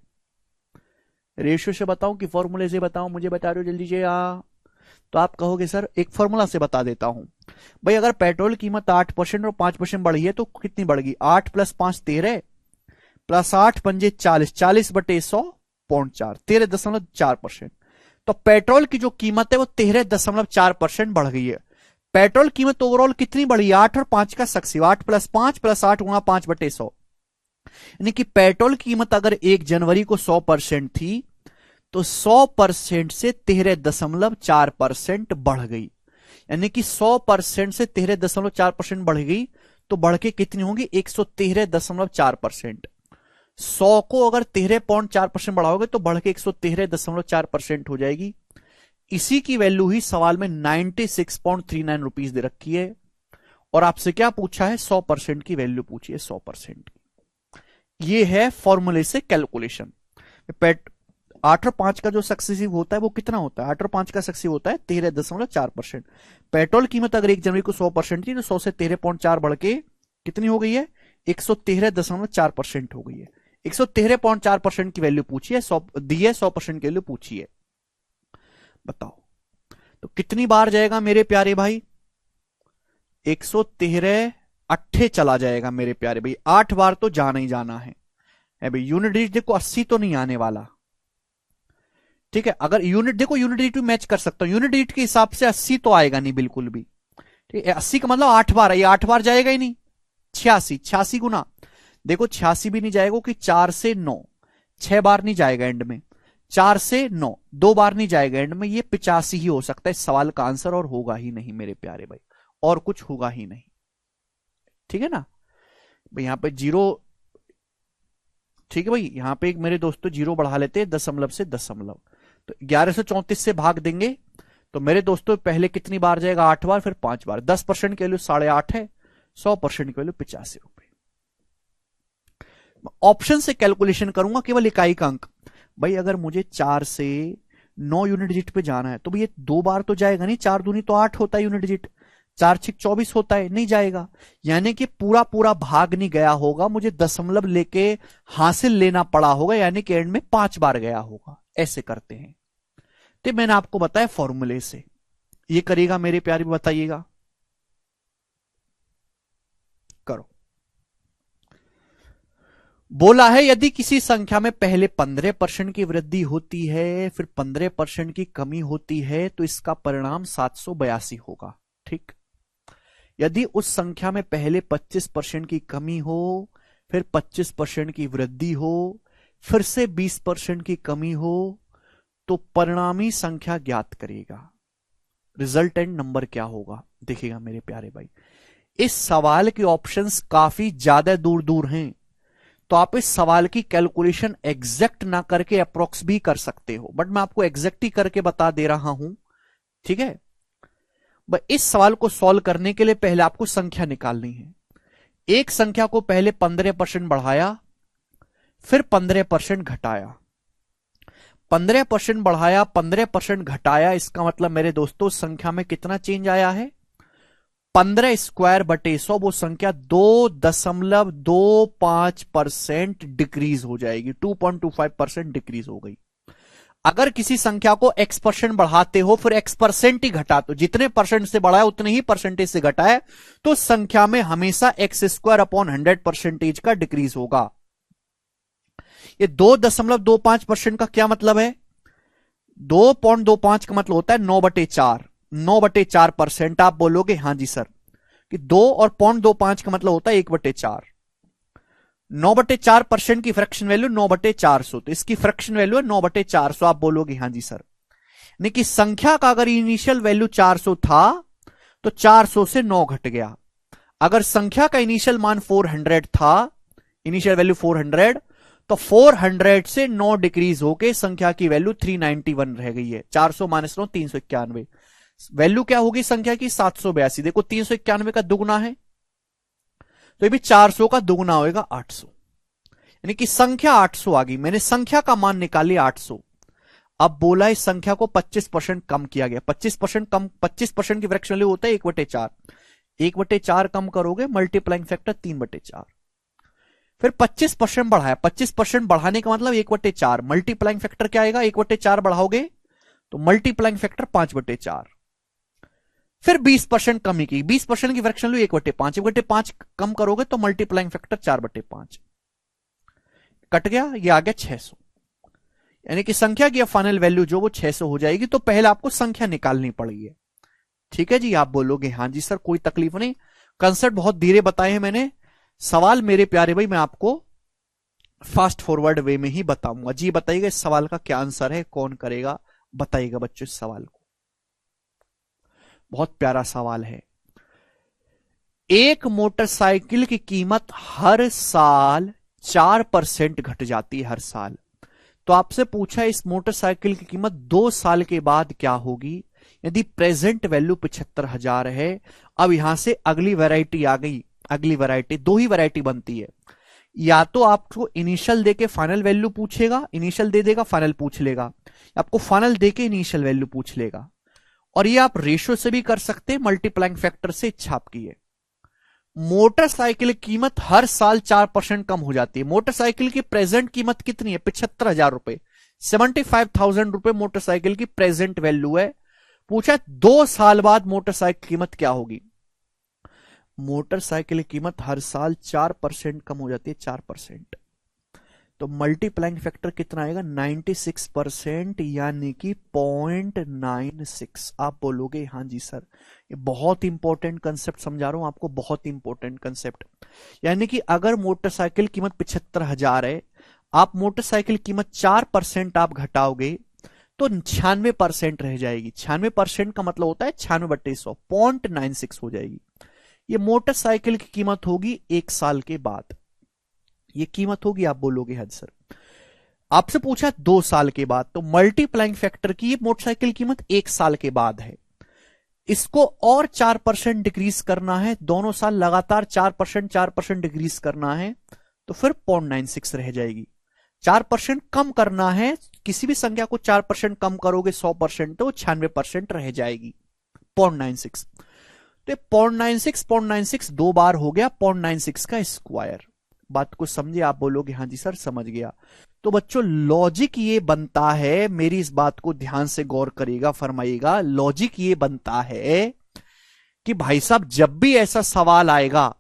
रेशियो से बताऊं कि फॉर्मूले से बताऊं? मुझे बता रहे हो जल्दी से। तो आप कहोगे सर एक फॉर्मूला से बता देता हूं। भाई अगर पेट्रोल कीमत 8% और 5% बढ़ी है तो कितनी बढ़ गई? 8 + 5 13 प्लस 8 पंजे 40, 40/100.4, 13.4%। तो पेट्रोल की जो कीमत है वो 13.4% बढ़ गई है। पेट्रोल कीमत ओवरऑल कितनी बढ़ी? 8 और 5 का सक्सेसिव, 8 + 5 + 8 × 5/100। यानी कि पेट्रोल की कीमत अगर 1 जनवरी को 100% थी तो 100% से 13.4% बढ़ गई। यानी कि 100% से 13.4% बढ़ गई तो बढ़ के कितनी होगी? 113.4%। 100 को अगर 13.4% बढ़ाओगे तो बढ़ के 113.4% हो जाएगी। इसी की वैल्यू ही सवाल में 96.39 रुपीज दे रखी है। और आपसे क्या पूछा है? 100% की वैल्यू पूछी है, 100% की। ये है फॉर्मूले से कैलकुलेशन। 8 और 5 का जो सक्सेसिव होता है वो कितना होता है? 8 और 5 का सक्सेसिव होता है 13.4%। पेट्रोल कीमत अगर 1 जनवरी को 100% थी तो 100 से 13.4 बढ़ के कितनी हो गई है? 113.4% हो गई है। 113.4% की वैल्यु पूछी है, 100 दी है, 100% की वैल्यू पूछी है। बताओ तो कितनी बार जाएगा मेरे प्यारे भाई? 113 अट्ठे चला जाएगा मेरे प्यारे भाई। 8 बार तो जाना ही जाना है भाई। यूनिट डिजिट देखो 80 तो नहीं आने वाला। ठीक है, अगर यूनिट देखो, यूनिट डिजिट भी मैच कर सकता हूं, यूनिट डिजिट के हिसाब से 80 तो आएगा नहीं बिल्कुल भी। ठीक है, 80 का मतलब 8 बार है, ये 8 बार जाएगा ही नहीं। 86 गुना देखो 86 भी नहीं जाएगा कि 4 से 9, 6 बार नहीं जाएगा एंड में। 4 से 9 2 बार नहीं जाएगा एंड में। ये 85 ही हो सकता है इस सवाल का आंसर, और होगा ही नहीं मेरे प्यारे भाई, और कुछ होगा ही नहीं। ठीक है ना भाई? यहां पे जीरो, ठीक है भाई, यहां पे एक मेरे दोस्तों जीरो बढ़ा लेते हैं दशमलव से दशमलव। तो 1134 से भाग देंगे तो मेरे दोस्तों पहले कितनी बार जाएगा? 8 बार, फिर 5 बार। 10% की वैल्यू 8.5 है, 100% की वैल्यू 85 रुपए। ऑप्शन से कैलकुलेशन करूंगा केवल इकाई का अंक। भाई अगर मुझे 4 से 9 यूनिट डिजिट पे जाना है तो भाई ये 2 बार तो जाएगा नहीं, 4 दूनी तो 8 होता है यूनिट डिजिट, 4 6 24 होता है, नहीं जाएगा। यानी कि पूरा पूरा भाग नहीं गया होगा, मुझे दशमलव लेके हासिल लेना पड़ा होगा, यानी कि एंड में 5 बार गया होगा। ऐसे करते हैं। तो मैंने आपको बताया फॉर्मूले से। ये करेगा मेरे प्यारे, बताइएगा, करो। बोला है यदि किसी संख्या में पहले 15% की वृद्धि होती है फिर 15% की कमी होती है तो इसका परिणाम 782 होगा। ठीक, यदि उस संख्या में पहले 25% की कमी हो फिर 25% की वृद्धि हो फिर से 20% की कमी हो तो परिणामी संख्या ज्ञात करेगा। रिजल्टेंट नंबर क्या होगा? देखिएगा मेरे प्यारे भाई, इस सवाल के ऑप्शंस काफी ज्यादा दूर दूर हैं, तो आप इस सवाल की कैलकुलेशन एग्जैक्ट ना करके अप्रोक्स भी कर सकते हो, बट मैं आपको एग्जैक्ट ही करके बता दे रहा हूं। ठीक है, इस सवाल को सॉल्व करने के लिए पहले आपको संख्या निकालनी है। एक संख्या को पहले 15% बढ़ाया फिर 15% घटाया, 15% बढ़ाया, 15% घटाया, इसका मतलब मेरे दोस्तों संख्या में कितना चेंज आया है? 15 स्क्वायर बटे 100, वो संख्या 2.25% डिक्रीज हो जाएगी, 2.25% डिक्रीज हो गई। अगर किसी संख्या को x% बढ़ाते हो फिर x% ही घटा, तो जितने परसेंट से बढ़ाया उतने ही परसेंटेज से घटाए, तो संख्या में हमेशा x² का डिक्रीज होगा। ये 2.25% का क्या मतलब है? 2.25 का मतलब होता है 9/4, 9/4%। आप बोलोगे हां जी सर, कि 2 और 0.25 का मतलब होता है 1/4। 9/4% की फ्रैक्शन वैल्यू 9/400, तो इसकी फ्रैक्शन वैल्यू है 9/400। आप बोलोगे हां जी सर, यानी कि संख्या का अगर इनिशियल वैल्यू 400 था तो 400 से 9 घट गया। अगर संख्या का इनिशियल मान 400 था, इनिशियल वैल्यू 400, तो 400 से 9 डिक्रीज होके संख्या की वैल्यू 391 रह गई है। 400 माइनस 9 391, वैल्यू क्या होगी संख्या की? 782। देखो 391 का दुगुना है, तो ये भी 400 का दुगुना होगा 800, यानी कि संख्या 800 आ गई। मैंने संख्या का मान निकाली 800। अब बोला इस संख्या को 25% कम किया गया। 25% कम, 25% की फ्रैक्शन वैल्यू होता है 1/4। 1/4 कम करोगे, मल्टीप्लाइंग फैक्टर 3/4। फिर 25% बढ़ाया, 25% बढ़ाने का मतलब 1/4, मल्टीप्लाइंग फैक्टर क्या आएगा? 1/4 बढ़ाओगे तो मल्टीप्लाइंग फैक्टर 5/4। फिर 20% कमी की, 20% की फ्रैक्शन वैल्यू 1/5, 1/5 कम करोगे तो मल्टीप्लाइंग फैक्टर 4/5, कट गया, ये आ गया 600। यानी कि संख्या की फाइनल वैल्यू जो वो 600 हो जाएगी। तो पहले आपको संख्या निकालनी पड़ेगी। ठीक है जी, आप बोलोगे हां जी सर, कोई तकलीफ नहीं, कंसेप्ट बहुत धीरे बताए हैं मैंने। सवाल मेरे प्यारे भाई मैं आपको फास्ट फॉरवर्ड वे में ही बताऊंगा। जी बताइएगा इस सवाल का क्या आंसर है, कौन करेगा? बताइएगा बच्चों इस सवाल को, बहुत प्यारा सवाल है। एक मोटरसाइकिल की कीमत हर साल 4% घट जाती है, हर साल। तो आपसे पूछा इस मोटरसाइकिल की कीमत 2 साल के बाद क्या होगी? यदि प्रेजेंट वैल्यू 75,000 है। अब यहां से अगली वैरायटी आ गई। अगली वैरायटी, दो ही वैरायटी बनती है, या तो आपको इनिशियल देके फाइनल वैल्यू पूछेगा, इनिशियल दे देगा फाइनल पूछ लेगा, आपको फाइनल देके इनिशियल वैल्यू पूछ लेगा। और ये आप रेशियो से भी कर सकते हैं, मल्टीप्लाइंग फैक्टर से, इच्छा आपकी है। मोटरसाइकिल की कीमत हर साल 4% कम हो जाती है। मोटरसाइकिल की प्रेजेंट कीमत कितनी है? 75,000 रुपए, 75,000 रुपए मोटरसाइकिल की प्रेजेंट वैल्यू है। पूछा 2 साल बाद मोटरसाइकिल कीमत क्या होगी? मोटरसाइकिल की कीमत हर साल 4% कम हो जाती है, 4%। तो मल्टीप्लाइंग फैक्टर कितना आएगा? 96%, यानी कि 0.96। आप बोलोगे हाँ जी सर, ये बहुत इंपॉर्टेंट कंसेप्ट समझा रहा हूं आपको, बहुत इंपॉर्टेंट कंसेप्ट। यानी कि अगर मोटरसाइकिल कीमत 75,000 है, आप मोटरसाइकिल कीमत 4% आप घटाओगे तो 96% रह जाएगी। 96% का मतलब होता है 96/100, 0.96 हो जाएगी। ये मोटरसाइकिल की कीमत होगी 1 साल के बाद, ये कीमत होगी। आप बोलोगे हद सर, आपसे पूछा 2 साल के बाद, तो मल्टीप्लाइंग फैक्टर की मोटरसाइकिल कीमत 1 साल के बाद है। इसको और 4% डिक्रीज करना है, दोनों साल लगातार 4% डिक्रीज करना है, तो फिर 0.96 रह जाएगी। 4% कम करना है, किसी भी संख्या को 4% कम करोगे 100%, तो 96% रह जाएगी, 0.96। तो 0.96 2 बार हो गया, 0.96 का स्क्वायर। बात को समझे? आप बोलोगे हाँ जी सर समझ गया। तो बच्चों लॉजिक ये बनता है, मेरी इस बात को ध्यान से गौर करिएगा, फरमाइएगा। लॉजिक ये बनता है कि भाई साहब जब भी ऐसा सवाल आएगा,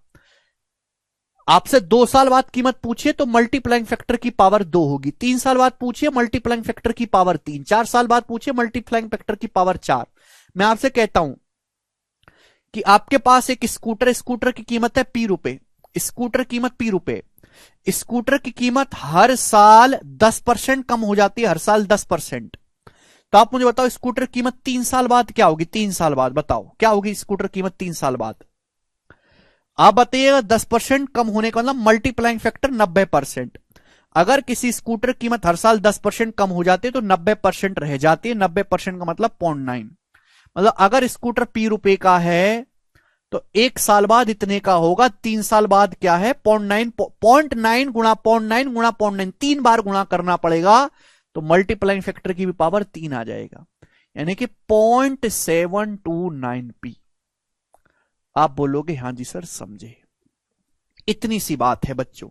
आपसे 2 साल बाद कीमत पूछिए तो मल्टीप्लाइंग फैक्टर की पावर 2 होगी, 3 साल बाद पूछिए मल्टीप्लाइंग फैक्टर की पावर 3, 4 साल बाद पूछिए मल्टीप्लाइंग फैक्टर की पावर 4। मैं आपसे कहता हूं कि आपके पास एक स्कूटर की कीमत है ₹P, स्कूटर कीमत ₹P, स्कूटर की कीमत हर साल 10% कम हो जाती है, हर साल 10%। तो आप मुझे बताओ स्कूटर कीमत 3 साल बाद क्या होगी? 3 साल बाद बताओ क्या होगी स्कूटर कीमत 3 साल बाद? आप बताइएगा। 10% कम होने का मतलब मल्टीप्लाइंग फैक्टर 90%। अगर किसी स्कूटर कीमत हर साल 10% कम हो जाती है तो 90% रह जाती है। 90% का मतलब 0.9, मतलब अगर स्कूटर ₹P का है तो 1 साल बाद इतने का होगा, 3 साल बाद क्या है? 0.9 गुणा 0.9 गुणा 0.9, 3 बार गुणा करना पड़ेगा, तो मल्टीप्लाइंग फैक्टर की भी पावर 3 आ जाएगा, यानी कि 0.729p। आप बोलोगे हां जी सर समझे, इतनी सी बात है बच्चों,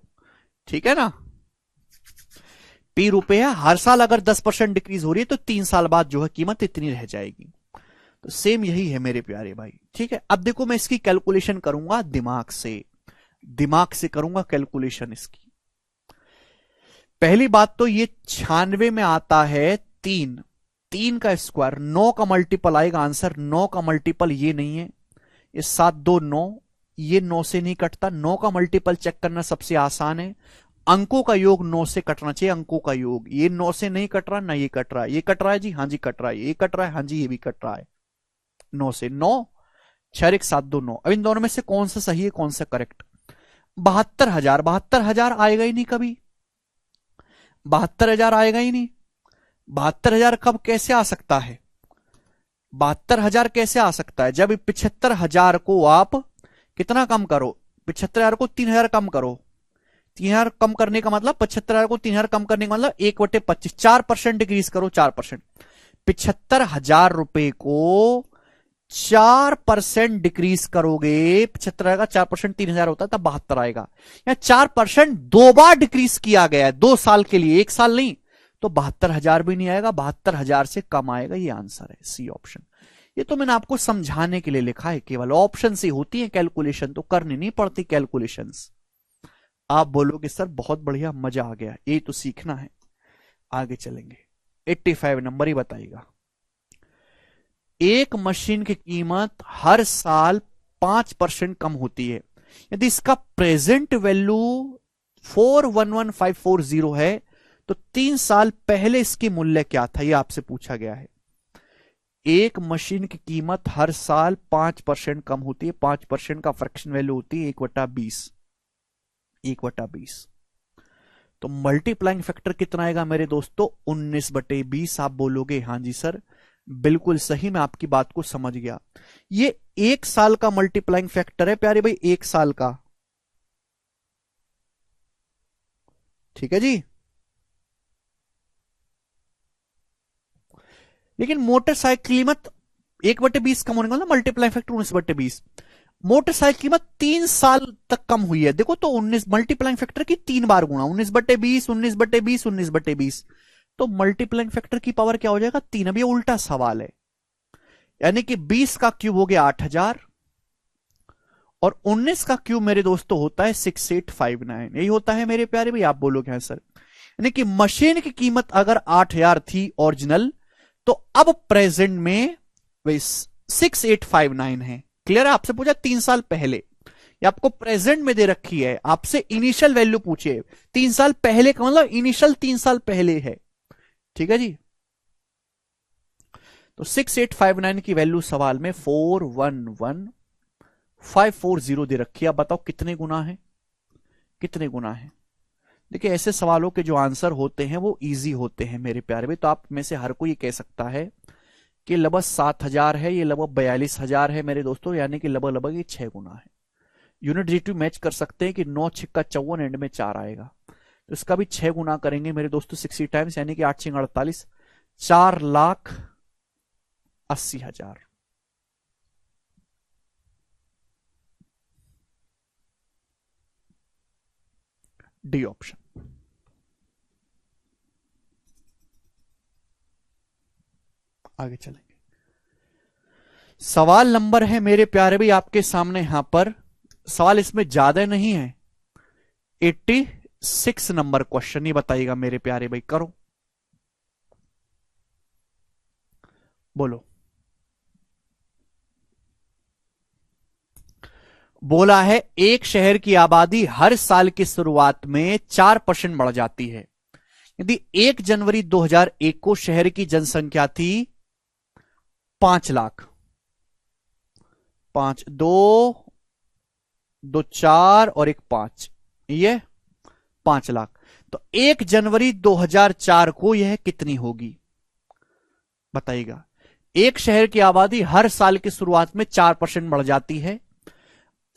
ठीक है ना। पी रुपए है, हर साल अगर 10% डिक्रीज हो रही है तो 3 साल बाद जो है कीमत इतनी रह जाएगी। तो सेम यही है मेरे प्यारे भाई, ठीक है। अब देखो मैं इसकी कैलकुलेशन करूंगा दिमाग से करूंगा कैलकुलेशन इसकी। पहली बात तो ये 96 में आता है 3 का स्क्वायर, 9 का मल्टीपल आएगा आंसर, 9 का मल्टीपल ये नहीं है, ये 7 2 9, ये 9 से नहीं कटता। 9 का मल्टीपल चेक करना सबसे आसान है, अंकों का योग 9 से कटना चाहिए, अंकों का योग। ये 9 से नहीं कट रहा, ना ये कट रहा है, ये कट रहा है जी, हाँ जी कट रहा है, ये कट रहा है, हाँ जी ये भी कट रहा है। 9 से 9, 6 1 7 2 9। अब इन दोनों में से कौन सा सही है, कौन सा करेक्ट? 72,000, 72,000 आएगा ही नहीं कभी, 72,000 आएगा ही नहीं। 72,000 कब कैसे आ सकता है? 72,000 कैसे आ सकता है? जब 75,000 को आप कितना कम करो, 75,000 को 3,000 कम करो। 3,000 कम करने का मतलब, 75,000 को 3,000 कम करने का मतलब 1/25, 4% डिक्रीज करो, 4%। 75,000 रुपए को 4% डिक्रीज करोगे, 75,000 का 4% 3,000 होता है, तब 72 आएगा। या 4% 2 बार डिक्रीज किया गया है 2 साल के लिए, 1 साल नहीं, तो 72,000 भी नहीं आएगा, 72,000 से कम आएगा। ये आंसर है सी ऑप्शन। ये तो मैंने आपको समझाने के लिए लिखा है, केवल ऑप्शन से होती है कैलकुलेशन, तो करनी नहीं पड़ती कैलकुलेशंस। आप बोलोगे सर बहुत बढ़िया, मजा आ गया, ये तो सीखना है। आगे चलेंगे, 85 नंबर ही बताइएगा। एक मशीन की कीमत हर साल 5% कम होती है, यदि इसका प्रेजेंट वैल्यू 411540 है तो 3 साल पहले इसकी मूल्य क्या था, यह आपसे पूछा गया है। एक मशीन की कीमत हर साल 5% कम होती है, 5% का फ्रैक्शन वैल्यू होती है 1/20, 1/20। तो मल्टीप्लाइंग फैक्टर कितना आएगा मेरे दोस्तों? 19/20। आप बोलोगे हां जी सर बिल्कुल सही, मैं आपकी बात को समझ गया। ये 1 साल का मल्टीप्लाइंग फैक्टर है प्यारे भाई, 1 साल का, ठीक है जी। लेकिन मोटरसाइकिल कीमत 1/20 कम होने का मतलब मल्टीप्लाइंग फैक्टर 19/20। मोटरसाइकिल कीमत 3 साल तक कम हुई है, देखो तो 19 मल्टीप्लाइंग फैक्टर की 3 बार गुणा, 19/20, 19/20, 19/20, तो मल्टीप्लाइंग फैक्टर की पावर क्या हो जाएगा? 3। अब ये उल्टा सवाल है, यानी कि 20 का क्यूब हो गया 8,000 और 19 का क्यूब मेरे दोस्तों होता है 6859। यही होता है मेरे प्यारे भाई। आप बोलोगे हाँ सर, यानी कि मशीन की कीमत अगर 8,000 थी ओरिजिनल, तो अब प्रेजेंट में 6859 है। क्लियर है? आपसे पूछा 3 साल पहले, ये आपको प्रेजेंट में दे रखी है, आपसे इनिशियल वैल्यू पूछे, 3 साल पहले का मतलब इनिशियल 3 साल पहले है, ठीक है जी। तो 6859 की वैल्यू सवाल में 411540 दे रखी है। अब बताओ कितने गुना है, कितने गुना है? देखिए ऐसे सवालों के जो आंसर होते हैं वो इजी होते हैं मेरे प्यारे भाई। तो आप में से हर कोई ये कह सकता है कि लगभग 7,000 है, ये लगभग 42,000 है मेरे दोस्तों, यानी कि लगभग लगभग ये 6 गुना है। यूनिट जीटी मैच कर सकते हैं कि 9 6 54 एंड में 4 आएगा, तो इसका भी 6 गुना करेंगे मेरे दोस्तों 60 टाइम्स, यानी कि 8 6 48, 4,80,000। D option. आगे चलेंगे, सवाल नंबर है मेरे प्यारे भाई आपके सामने। यहां पर सवाल इसमें ज्यादा नहीं है, 86 नंबर क्वेश्चन ही बताइएगा मेरे प्यारे भाई, करो बोलो। बोला है एक शहर की आबादी हर साल की शुरुआत में 4% बढ़ जाती है। यदि 1 जनवरी 2001 को शहर की जनसंख्या थी 5 लाख, 5 2 2 4 और 1 5, ये 5 लाख, तो 1 जनवरी 2004 को यह कितनी होगी बताइएगा। एक शहर की आबादी हर साल की शुरुआत में 4% बढ़ जाती है।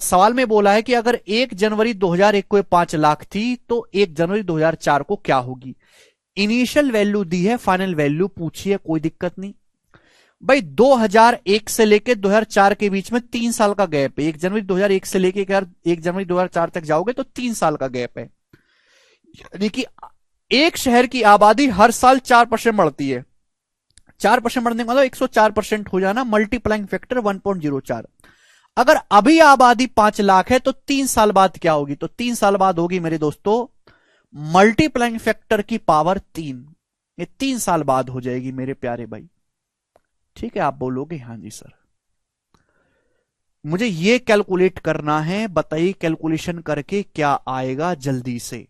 सवाल में बोला है कि अगर 1 जनवरी 2001 को 5 लाख थी तो 1 जनवरी 2004 को क्या होगी। इनिशियल वैल्यू दी है, फाइनल वैल्यू पूछी है, कोई दिक्कत नहीं भाई। 2001 से लेके 2004 के बीच में 3 साल का गैप है। 1 जनवरी 2001 से लेके 1 जनवरी 2004 तक जाओगे तो 3 साल का गैप है। यानी कि एक शहर की आबादी हर साल 4% बढ़ती है। 4% बढ़ने का मतलब 104% हो जाना, मल्टीप्लाइंग फैक्टर 1.04। अगर अभी आबादी 5 लाख है तो 3 साल बाद क्या होगी? तो 3 साल बाद होगी मेरे दोस्तों मल्टीप्लाइंग फैक्टर की पावर 3। ये 3 साल बाद हो जाएगी मेरे प्यारे भाई। ठीक है, आप बोलोगे हाँ जी सर, मुझे ये कैलकुलेट करना है, बताइए कैलकुलेशन करके क्या आएगा जल्दी से।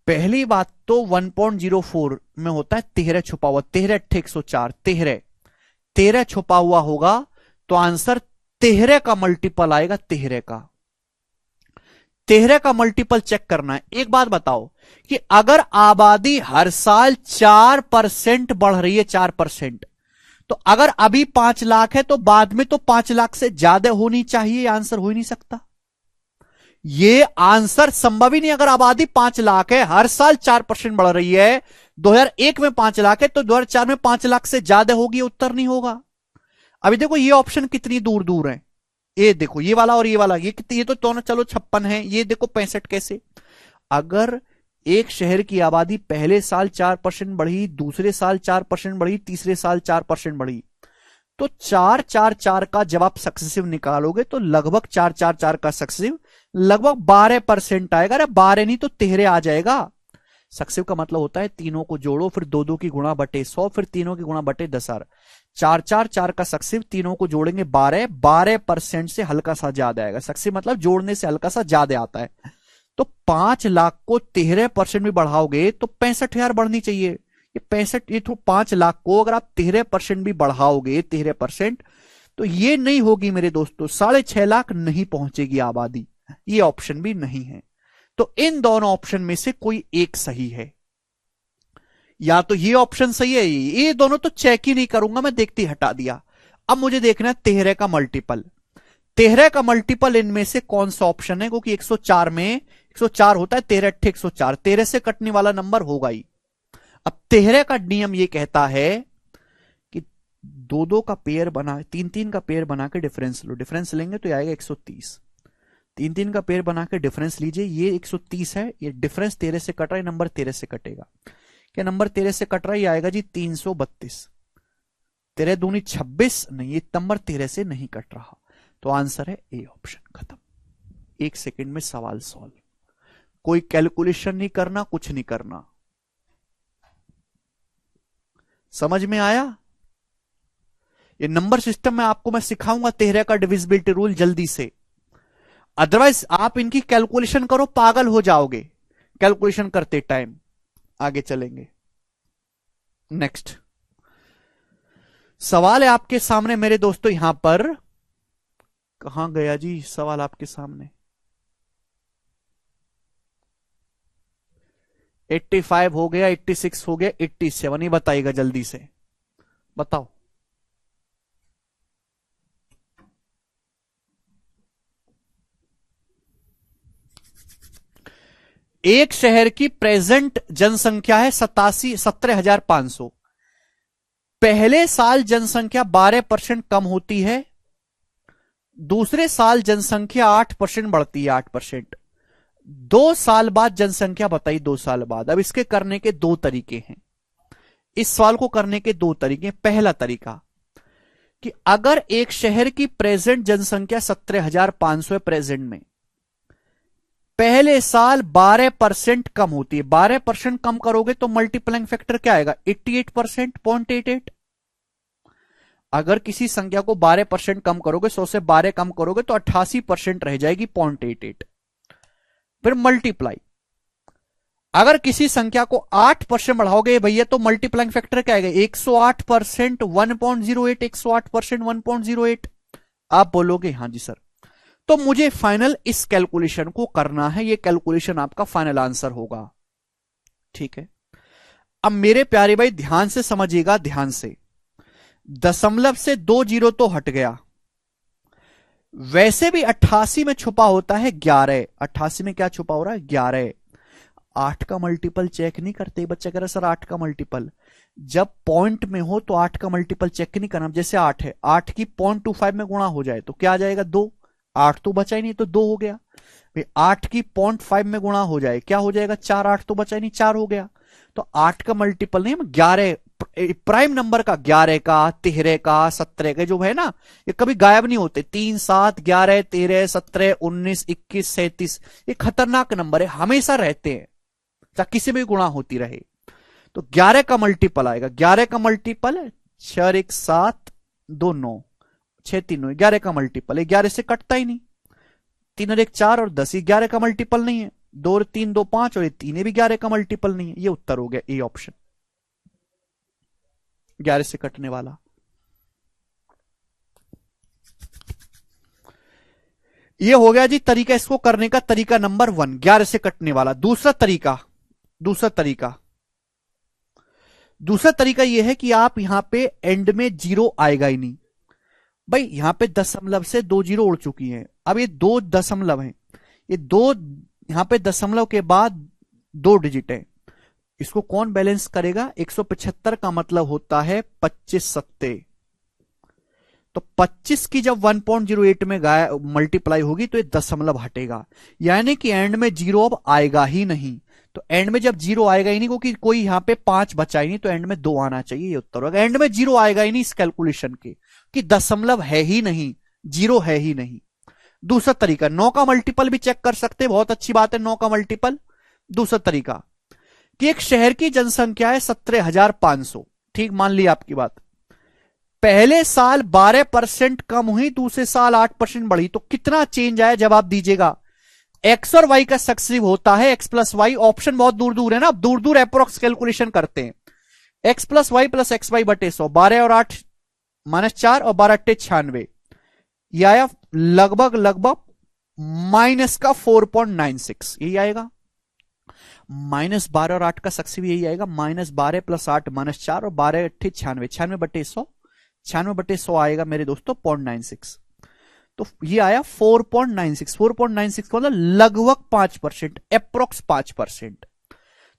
पहली बात तो 1.04 में होता है 13 छुपा हुआ, 13 अट्ठे 104, 13 छुपा हुआ होगा तो आंसर 13 का मल्टीपल आएगा। 13 का मल्टीपल चेक करना है। एक बात बताओ कि अगर आबादी हर साल 4% बढ़ रही है, 4%, तो अगर अभी 5 लाख है तो बाद में तो 5 लाख से ज्यादा होनी चाहिए। आंसर हो ही नहीं सकता, ये आंसर संभव ही नहीं। अगर आबादी 5 लाख है, हर साल 4% बढ़ रही है, 2001 में 5 लाख है तो 2004 में 5 लाख से ज्यादा होगी, उत्तर नहीं होगा। अभी देखो ये ऑप्शन कितनी दूर दूर है, ये देखो ये वाला और ये वाला, ये कितनी, ये तो दोनों चलो 56 है, ये देखो 65 कैसे। अगर एक शहर की आबादी पहले साल 4% बढ़ी, दूसरे साल 4% बढ़ी, तीसरे साल 4% बढ़ी, तो 4-4-4 का जब आप सक्सेसिव निकालोगे तो लगभग 4-4-4 का सक्सेसिव लगभग 12% आएगा। अरे 12 नहीं तो 13 आ जाएगा। सक्सेसिव का मतलब होता है तीनों को जोड़ो, फिर 2-2 की गुणा बटे 100, फिर तीनों की गुणा बटे 10। 4-4-4 का सक्सेसिव तीनों को जोड़ेंगे 12% से हल्का सा ज्यादा आएगा। सक्सेसिव मतलब जोड़ने से हल्का सा ज्यादा आता है। तो 5 लाख को 13% भी बढ़ाओगे तो 65,000 बढ़नी चाहिए। ये 65, ये तो 5 लाख को अगर आप 13% भी बढ़ाओगे, 13%, तो ये नहीं होगी मेरे दोस्तों, 6.5 लाख नहीं पहुंचेगी आबादी। ये ऑप्शन भी नहीं है। तो इन दोनों ऑप्शन में से कोई एक सही है। या तो ये ऑप्शन सही है, ये दोनों तो चेक ही नहीं करूंगा मैं, देखते ही हटा दिया। अब मुझे देखना है 13 का मल्टीपल। 13 का मल्टीपल इनमें से कौन सा ऑप्शन है, क्योंकि 104 में 104 होता है, 13 अट्ठे 104, 13 से कटने वाला नंबर होगा ही। अब 13 का नियम ये कहता है कि 2-2 का पेयर बना, 3-3 का पेयर बना के डिफरेंस लो, डिफरेंस लेंगे तो आएगा 130। 3-3 का पेयर बना के डिफरेंस लीजिए, ये 130 है, ये डिफरेंस 13 से कट रहा है, नंबर 13 से कटेगा। क्या नंबर 13 से कट रहा है? ये आएगा जी 332। 13 दूनी 26, नहीं ये नंबर 13 से नहीं कट रहा, तो आंसर है ए ऑप्शन। खत्म, 1 सेकंड में सवाल सॉल्व। कोई कैलकुलेशन नहीं करना, कुछ नहीं करना। समझ में आया? ये नंबर सिस्टम में आपको मैं सिखाऊंगा 13 का डिविजिबिलिटी रूल जल्दी से, अदरवाइज आप इनकी कैलकुलेशन करो पागल हो जाओगे कैलकुलेशन करते टाइम। आगे चलेंगे, नेक्स्ट सवाल है आपके सामने मेरे दोस्तों। यहां पर कहां गया जी सवाल आपके सामने? 85 हो गया, 86 हो गया, 87 ही बताइएगा जल्दी से, बताओ। एक शहर की प्रेजेंट जनसंख्या है 17,500। पहले साल जनसंख्या 12% कम होती है, दूसरे साल जनसंख्या 8% बढ़ती है, 8%। 2 साल बाद जनसंख्या बताइए, 2 साल बाद। अब इसके करने के 2 तरीके हैं, इस सवाल को करने के 2 तरीके। पहला तरीका कि अगर एक शहर की प्रेजेंट जनसंख्या 17,500 है, प्रेजेंट में पहले साल 12% कम होती है, 12% कम करोगे तो मल्टीप्लाइंग फैक्टर क्या आएगा? 88%, 0.88। अगर किसी संख्या को 12% कम करोगे, 100 से 12 कम करोगे तो 88% रह जाएगी, 0.88। फिर मल्टीप्लाई, अगर किसी संख्या को 8% बढ़ाओगे भैया तो मल्टीप्लाइंग फैक्टर क्या आएगा? 108%, 1.08, 108%, 1.08। आप बोलोगे हाँ जी सर। तो मुझे फाइनल इस कैलकुलेशन को करना है, ये कैलकुलेशन आपका फाइनल आंसर होगा। ठीक है, अब मेरे प्यारे भाई ध्यान से समझिएगा, ध्यान से। दशमलव से 2 जीरो तो हट गया, वैसे भी 88 में छुपा होता है 11। 88 में क्या छुपा हो रहा है? 11। 8 का मल्टीपल चेक नहीं करते। बच्चा कह रहा सर 8 का मल्टीपल, जब पॉइंट में हो तो 8 का मल्टीपल चेक नहीं करना। जैसे 8 है, 8 की 0.25 में गुणा हो जाए तो क्या आ जाएगा 2, 8 तो बचा ही नहीं तो 2 हो गया। 8 की 0.5 में गुणा हो जाए क्या हो जाएगा 4, 8 तो बचा ही नहीं 4 हो गया। तो 8 का मल्टीपल नहीं, 11 प्राइम नंबर का, 11 का, 13 का, 17 का जो है ना, ये कभी गायब नहीं होते। 3, 7, 11, 13, 17, 19, 21, 37, ये खतरनाक नंबर है, हमेशा रहते हैं चाहे किसी में गुणा होती रहे। तो 11 का मल्टीपल आएगा, 11 का मल्टीपल है 4, 1, 7, 2, 9, 6, 3, 9, 11 का मल्टीपल है, 11 से कटता ही नहीं। 3 और 1 4 और 10, 11 का मल्टीपल नहीं है। 2 और 3 2 5 और ये 3 भी 11 का मल्टीपल नहीं है। ये उत्तर हो गया ए ऑप्शन, 11 से कटने वाला। ये हो गया जी तरीका इसको करने का, तरीका नंबर 1, 11 से कटने वाला। दूसरा तरीका यह है कि आप यहां पे एंड में जीरो आएगा ही नहीं। भाई यहां पे दशमलव से 2 जीरो उड़ चुकी हैं, अब ये 2 दशमलव हैं, ये 2 यहां पे दशमलव के बाद 2 डिजिट है, इसको कौन बैलेंस करेगा। 175 का मतलब होता है 25 सत्ते, तो 25 की जब 1.08 में मल्टीप्लाई होगी तो ये दशमलव हटेगा, यानी कि एंड में जीरो अब आएगा ही नहीं। तो एंड में जब जीरो आएगा ही नहीं, क्योंकि कोई यहां पे 5 बचा ही नहीं, तो एंड में 2 आना चाहिए, ये उत्तर होगा। एंड में जीरो आएगा ही नहीं इस कैलकुलेशन के, कि दशमलव है ही नहीं, जीरो है ही नहीं। दूसरा तरीका, 9 का मल्टीपल भी चेक कर सकते हैं, बहुत अच्छी बात है 9 का मल्टीपल। दूसरा तरीका कि एक शहर की जनसंख्या है 17,500, ठीक मान ली आपकी बात, पहले साल 12% कम हुई, दूसरे साल 8% बढ़ी, तो कितना चेंज आया जवाब दीजिएगा। एक्स और वाई का सक्सेसिव होता है एक्स प्लस वाई, ऑप्शन बहुत दूर दूर है ना, अब दूर दूर अप्रोक्स कैलकुलेशन करते हैं। X plus Y plus X Y बटे 100, 12 और 8 -4 और 12 8 96, यह आया लगभग माइनस का 4.96, यही आएगा। -12 और 8 का सक्सेसिव यही आएगा, -12 + 8 -4 और 12 8 96, 96 बटे 100, 96 बटे 100 आएगा मेरे दोस्तों 0.96। तो ये आया 4.96, 4.96 का मतलब लगभग 5%, अप्रोक्स 5%।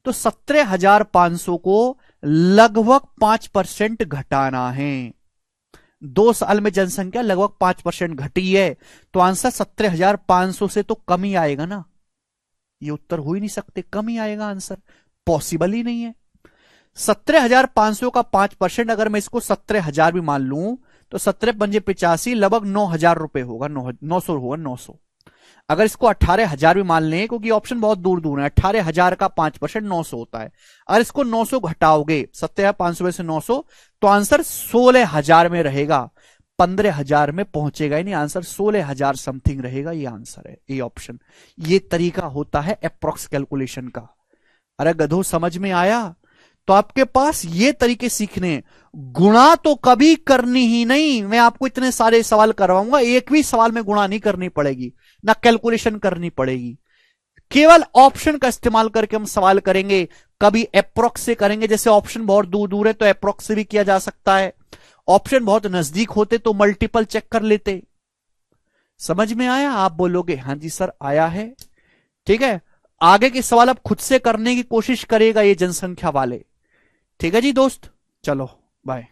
तो 17,500 को लगभग 5% घटाना है। 2 साल में जनसंख्या लगभग 5% घटी है, तो आंसर 17,500 से तो कम ही आएगा ना, ये उत्तर हो ही नहीं सकते, कम ही आएगा आंसर, पॉसिबल ही नहीं है। 17,500 का 5%, अगर मैं इसको 17,000 भी मान लूं तो 17 पंजे 85, लगभग 9,000 रुपए होगा, 900 होगा, 900। अगर इसको 18,000 भी मान लें, क्योंकि ऑप्शन बहुत दूर दूर है, 18,000 का 5% 900 होता है। अगर इसको 900 घटाओगे 17,500 में से 900, तो आंसर 16,000 में रहेगा, 15,000 में पहुंचेगा ही नहीं, आंसर 16,000 समथिंग रहेगा, ये आंसर है ए ऑप्शन। ये तरीका होता है अप्रोक्स कैलकुलेशन का। अरे गधो समझ में आया? तो आपके पास ये तरीके सीखने, गुणा तो कभी करनी ही नहीं, मैं आपको इतने सारे सवाल करवाऊंगा, एक भी सवाल में गुणा नहीं करनी पड़ेगी, ना कैलकुलेशन करनी पड़ेगी, केवल ऑप्शन का इस्तेमाल करके हम सवाल करेंगे। कभी अप्रोक्स से करेंगे, जैसे ऑप्शन बहुत दूर दूर है तो अप्रोक्स से भी किया जा सकता है, ऑप्शन बहुत नजदीक होते तो मल्टीपल चेक कर लेते। समझ में आया? आप बोलोगे हां जी सर आया है, ठीक है। आगे के सवाल अब खुद से करने की कोशिश करेगा ये जनसंख्या वाले, ठीक है जी दोस्त, चलो बाय।